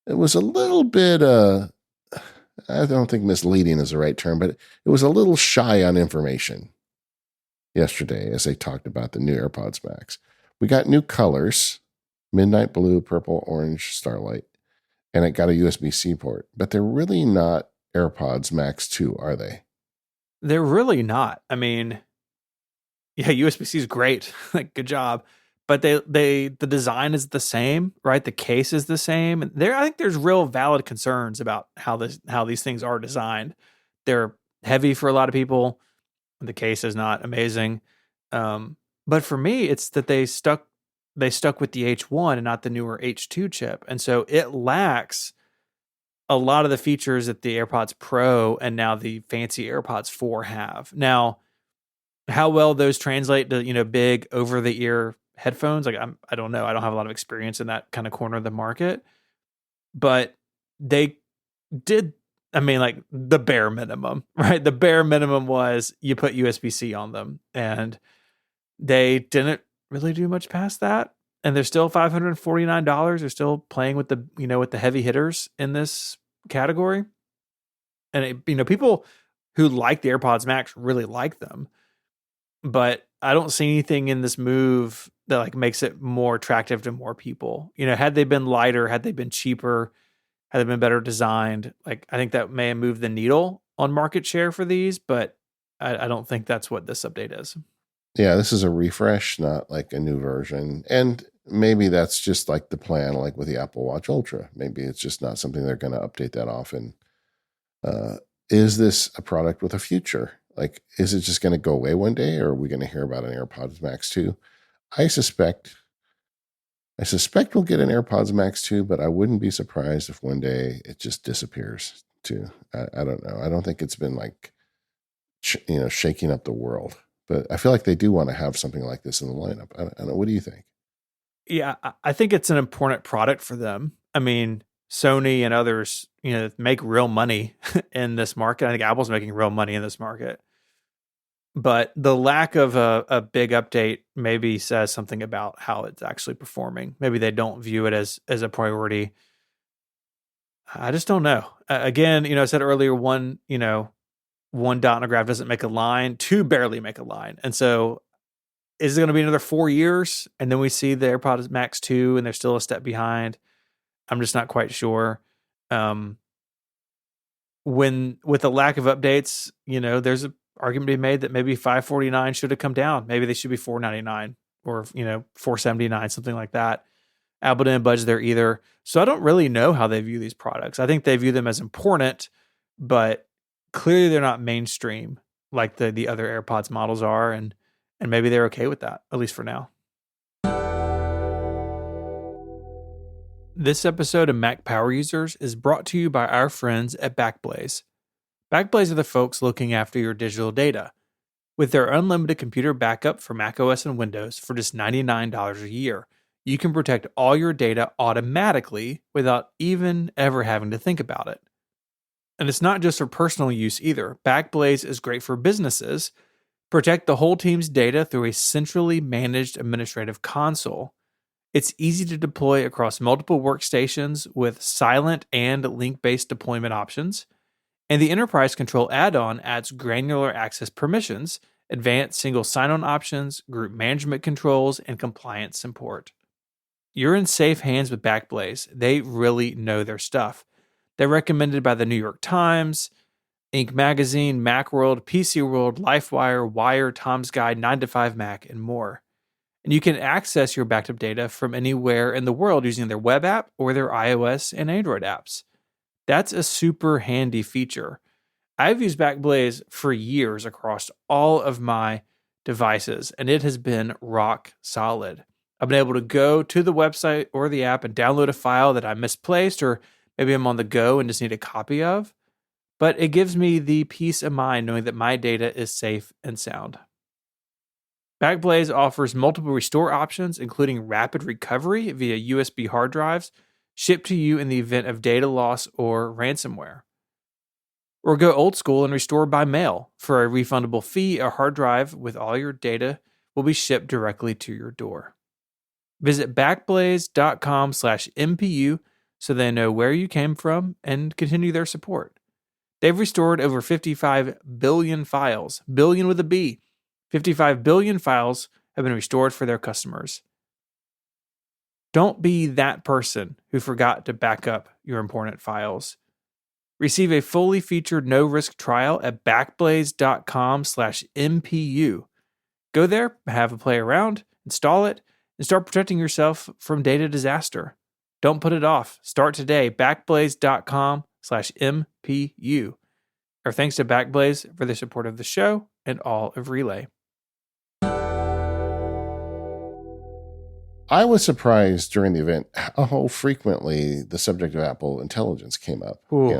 it was a little bit. I don't think misleading is the right term, but it was a little shy on information yesterday as they talked about the new AirPods Max. We got new colors: midnight blue, purple, orange, starlight, and it got a USB-C port, but they're really not AirPods Max 2, are they? They're really not. I mean, yeah, USB-C is great. Like, good job. But the design is the same, right? The case is the same. And I think there's real valid concerns about how these things are designed. They're heavy for a lot of people. The case is not amazing. But for me, it's that they stuck with the H1 and not the newer H2 chip. And so it lacks a lot of the features that the AirPods Pro and now the fancy AirPods 4 have. Now, how well those translate to, big over the ear headphones, like I don't know. I don't have a lot of experience in that kind of corner of the market, but they did, I mean, like the bare minimum, right? The bare minimum was you put USB-C on them, and they didn't really do much past that. And they're still $549. They're still playing with the heavy hitters in this category. And people who like the AirPods Max really like them, but I don't see anything in this move that like makes it more attractive to more people. Had they been lighter, had they been cheaper, had they been better designed, like I think that may have moved the needle on market share for these, but I don't think that's what this update is. Yeah, this is a refresh, not like a new version. And maybe that's just like the plan, like with the Apple Watch Ultra. Maybe it's just not something they're going to update that often. Uh, is this a product with a future? Like, is it just going to go away one day, or are we going to hear about an AirPods Max 2? I suspect we'll get an AirPods Max 2, but I wouldn't be surprised if one day it just disappears. to. I don't know. I don't think it's been like, shaking up the world. But I feel like they do want to have something like this in the lineup. I don't know. What do you think? Yeah, I think it's an important product for them. I mean, Sony and others, make real money in this market. I think Apple's making real money in this market. But the lack of a big update maybe says something about how it's actually performing. Maybe they don't view it as a priority. I just don't know. Again, I said earlier, one dot in a graph doesn't make a line, two barely make a line. And so is it going to be another 4 years? And then we see the AirPods Max 2 and they're still a step behind. I'm just not quite sure. When with the lack of updates, there's an argument to be made that maybe $549 should have come down. Maybe they should be $499 or $479, something like that. Apple didn't budge there either. So I don't really know how they view these products. I think they view them as important, but clearly they're not mainstream like the other AirPods models are, and maybe they're okay with that, at least for now. This episode of Mac Power Users is brought to you by our friends at Backblaze. Backblaze are the folks looking after your digital data. With their unlimited computer backup for macOS and Windows for just $99 a year, you can protect all your data automatically without even ever having to think about it. And it's not just for personal use either. Backblaze is great for businesses. Protect the whole team's data through a centrally managed administrative console. It's easy to deploy across multiple workstations with silent and link-based deployment options. And the Enterprise Control add-on adds granular access permissions, advanced single sign-on options, group management controls, and compliance support. You're in safe hands with Backblaze. They really know their stuff. They're recommended by the New York Times, Inc. Magazine, Macworld, PC World, LifeWire, Wire, Tom's Guide, 9to5Mac, and more. And you can access your backed up data from anywhere in the world using their web app or their iOS and Android apps. That's a super handy feature. I've used Backblaze for years across all of my devices, and it has been rock solid. I've been able to go to the website or the app and download a file that I misplaced, or maybe I'm on the go and just need a copy of. But it gives me the peace of mind knowing that my data is safe and sound. Backblaze offers multiple restore options, including rapid recovery via USB hard drives, shipped to you in the event of data loss or ransomware. Or go old school and restore by mail. For a refundable fee, a hard drive with all your data will be shipped directly to your door. Visit backblaze.com/MPU so they know where you came from and continue their support. They've restored over 55 billion files, billion with a B. 55 billion files have been restored for their customers. Don't be that person who forgot to back up your important files. Receive a fully featured no-risk trial at backblaze.com/MPU. Go there, have a play around, install it, and start protecting yourself from data disaster. Don't put it off. Start today, backblaze.com/MPU. Our thanks to Backblaze for the support of the show and all of Relay. I was surprised during the event how frequently the subject of Apple Intelligence came up. Ooh.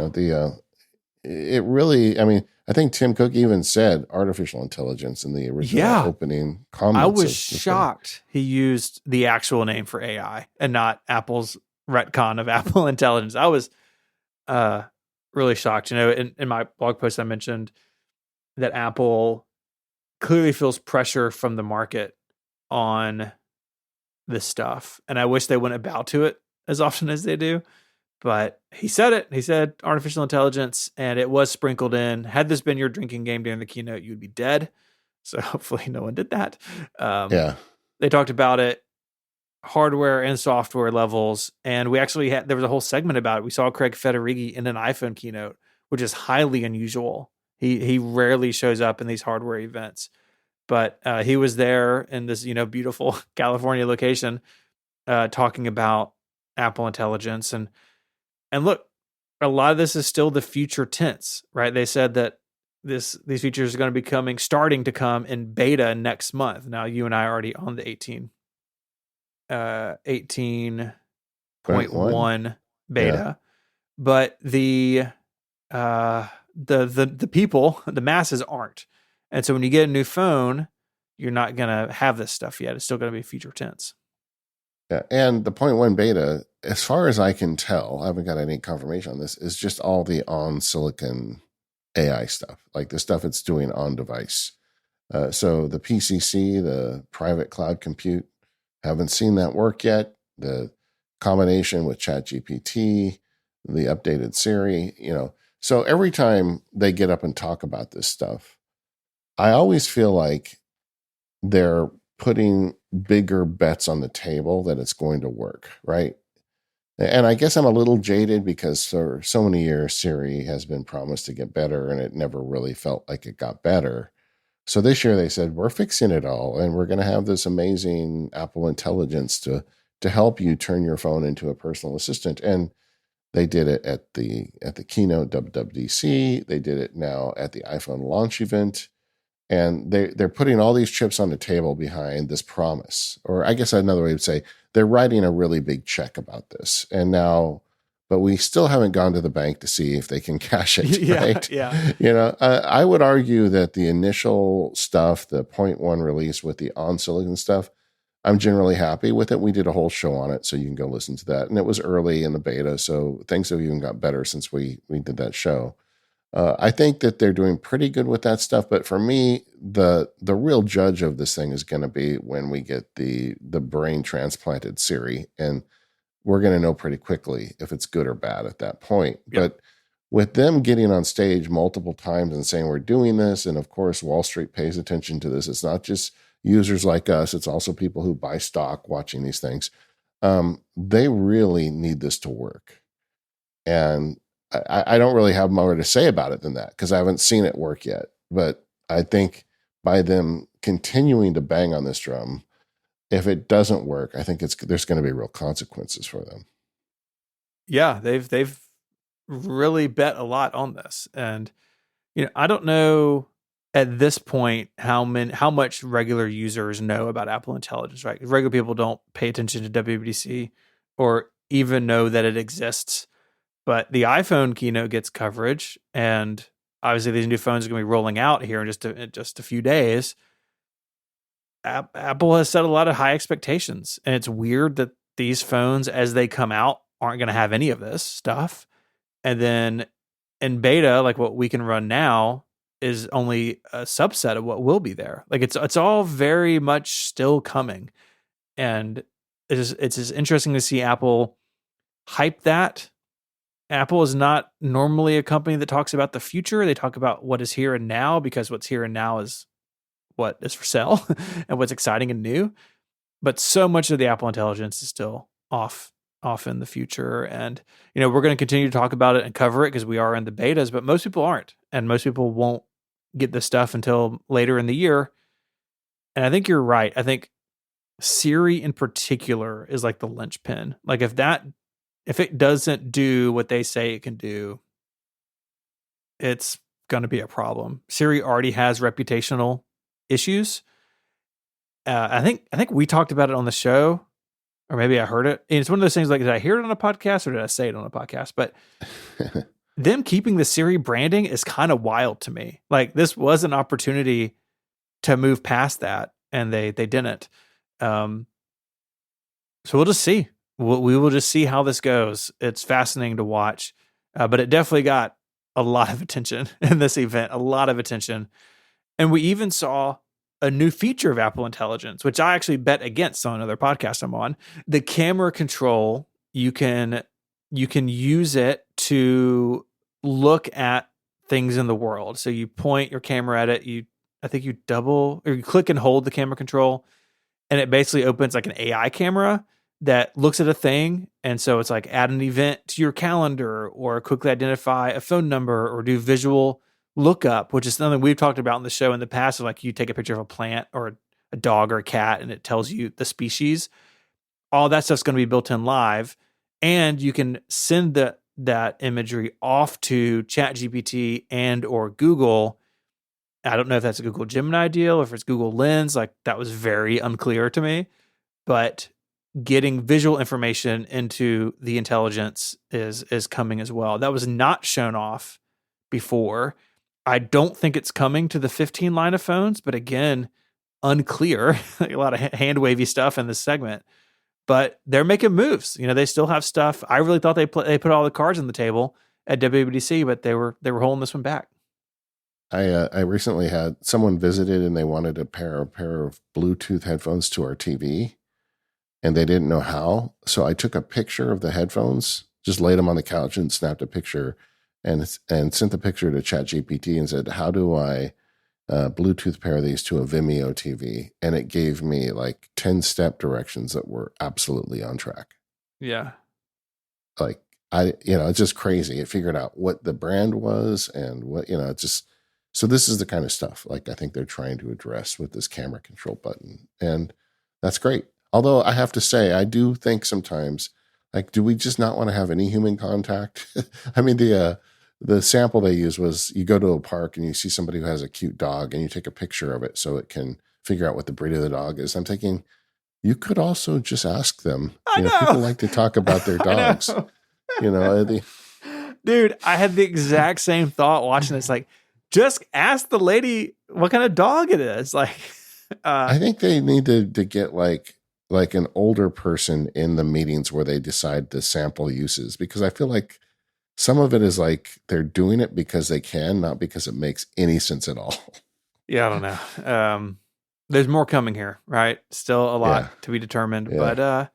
It really, I mean, I think Tim Cook even said artificial intelligence in the original opening comments. I was shocked he used the actual name for AI and not Apple's retcon of Apple Intelligence. I was really shocked. In my blog post, I mentioned that Apple clearly feels pressure from the market on this stuff. And I wish they wouldn't bow to it as often as they do. But he said it. He said artificial intelligence, and it was sprinkled in. Had this been your drinking game during the keynote, you'd be dead. So hopefully no one did that. They talked about it, hardware and software levels. And we actually there was a whole segment about it. We saw Craig Federighi in an iPhone keynote, which is highly unusual. He rarely shows up in these hardware events. But he was there in this, beautiful California location talking about Apple Intelligence. And look, a lot of this is still the future tense, right? They said that these features are going to be starting to come in beta next month. Now, you and I are already on the 18.1 beta. Yeah. But the the people, the masses aren't. And so when you get a new phone, you're not gonna have this stuff yet. It's still gonna be feature tense. Yeah, and the point one beta, as far as I can tell, I haven't got any confirmation on this, is just all the on silicon AI stuff, like the stuff it's doing on device. So the PCC, the private cloud compute, haven't seen that work yet. The combination with ChatGPT, the updated Siri, So every time they get up and talk about this stuff, I always feel like they're putting bigger bets on the table that it's going to work, right? And I guess I'm a little jaded because for so many years, Siri has been promised to get better and it never really felt like it got better. So this year they said, we're fixing it all and we're going to have this amazing Apple Intelligence to help you turn your phone into a personal assistant. And they did it at the keynote WWDC. They did it now at the iPhone launch event. And they're putting all these chips on the table behind this promise. Or I guess another way to say, they're writing a really big check about this. And now, but we still haven't gone to the bank to see if they can cash it, Yeah, right? yeah. I would argue that the initial stuff, the point one release with the on silicon stuff, I'm generally happy with it. We did a whole show on it, so you can go listen to that. And it was early in the beta, so things have even got better since we did that show. I think that they're doing pretty good with that stuff, but for me, the real judge of this thing is going to be when we get the brain transplanted Siri, and we're going to know pretty quickly if it's good or bad at that point. Yep. But with them getting on stage multiple times and saying we're doing this, and of course Wall Street pays attention to this. It's not just users like us; it's also people who buy stock watching these things. They really need this to work, and I don't really have more to say about it than that because I haven't seen it work yet. But I think by them continuing to bang on this drum, if it doesn't work, I think there's going to be real consequences for them. Yeah, they've really bet a lot on this. And I don't know at this point how much regular users know about Apple Intelligence, right? Regular people don't pay attention to WWDC or even know that it exists. But the iPhone keynote gets coverage, and obviously these new phones are going to be rolling out here in just a few days. Apple has set a lot of high expectations, and it's weird that these phones, as they come out, aren't going to have any of this stuff. And then in beta, like what we can run now, is only a subset of what will be there. Like it's all very much still coming, and it's just interesting to see Apple hype that. Apple is not normally a company that talks about the future. They talk about what is here and now because what's here and now is what is for sale and what's exciting and new. But so much of the Apple Intelligence is still off in the future. And, we're going to continue to talk about it and cover it because we are in the betas, but most people aren't. And most people won't get this stuff until later in the year. And I think you're right. I think Siri in particular is like the linchpin. Like if it doesn't do what they say it can do, it's going to be a problem. Siri already has reputational issues. I think we talked about it on the show, or maybe I heard it. And it's one of those things like, did I hear it on a podcast or did I say it on a podcast? But them keeping the Siri branding is kind of wild to me. Like this was an opportunity to move past that, and they didn't. So we'll just see. We will just see how this goes. It's fascinating to watch, but it definitely got a lot of attention in this event, a lot of attention. And we even saw a new feature of Apple Intelligence, which I actually bet against on another podcast I'm on. The camera control, you can use it to look at things in the world. So you point your camera at it, I think you click and hold the camera control, and it basically opens like an AI camera that looks at a thing. And so it's like add an event to your calendar or quickly identify a phone number or do visual lookup, which is something we've talked about in the show in the past. Like you take a picture of a plant or a dog or a cat and it tells you the species. All that stuff's going to be built in live. And you can send that imagery off to ChatGPT and or Google. I don't know if that's a Google Gemini deal or if it's Google Lens. Like that was very unclear to me. But getting visual information into the intelligence is coming as well. That was not shown off before. I don't think it's coming to the 15 line of phones, but again, unclear. A lot of hand wavy stuff in this segment, but they're making moves. You know, they still have stuff. I really thought they put all the cards on the table at WWDC, but they were holding this one back. I recently had someone visited and they wanted to pair a pair of Bluetooth headphones to our TV, and they didn't know how. So I took a picture of the headphones, just laid them on the couch and snapped a picture, and sent the picture to ChatGPT and said, "How do I Bluetooth pair these to a Vimeo TV?" And it gave me like 10-step directions that were absolutely on track. Yeah. Like it's just crazy. It figured out what the brand was and what, it's just, so this is the kind of stuff like I think they're trying to address with this camera control button. And that's great. Although I have to say, I do think sometimes, like, do we just not want to have any human contact? I mean, the sample they use was you go to a park and you see somebody who has a cute dog and you take a picture of it so it can figure out what the breed of the dog is. I'm thinking you could also just ask them. I know. People like to talk about their dogs. Dude, I had the exact same thought watching this. Like, just ask the lady what kind of dog it is. Like, I think they need to get like an older person in the meetings where they decide the sample uses, because I feel like some of it is like they're doing it because they can, not because it makes any sense at all. Yeah, I don't know. There's more coming here, right? Still a lot to be determined, but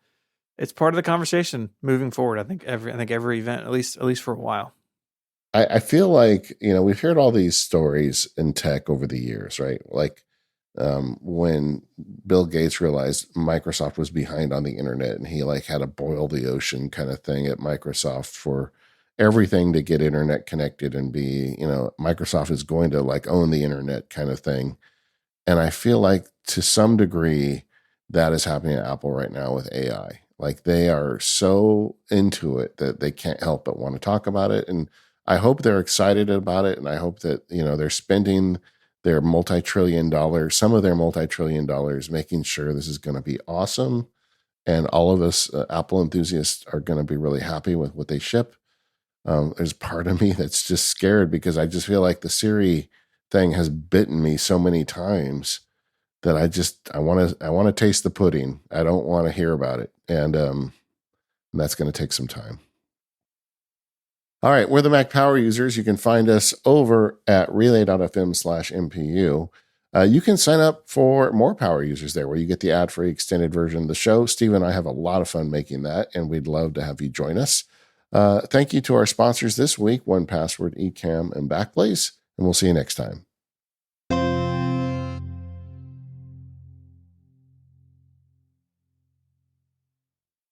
it's part of the conversation moving forward. I think every event, at least for a while. I feel like, we've heard all these stories in tech over the years, right? Like when Bill Gates realized Microsoft was behind on the internet and he like had to boil the ocean kind of thing at Microsoft for everything to get internet connected and be, Microsoft is going to like own the internet kind of thing. And I feel like to some degree that is happening at Apple right now with AI. Like they are so into it that they can't help but want to talk about it. And I hope they're excited about it. And I hope that, they're spending their some of their multi-trillion dollars making sure this is going to be awesome. And all of us Apple enthusiasts are going to be really happy with what they ship. There's part of me that's just scared because I just feel like the Siri thing has bitten me so many times that I want to taste the pudding. I don't want to hear about it. And that's going to take some time. All right. We're the Mac Power Users. You can find us over at relay.fm/MPU. You can sign up for more Power Users there where you get the ad-free extended version of the show. Steve and I have a lot of fun making that, and we'd love to have you join us. Thank you to our sponsors this week, 1Password, Ecamm, and Backblaze, and we'll see you next time.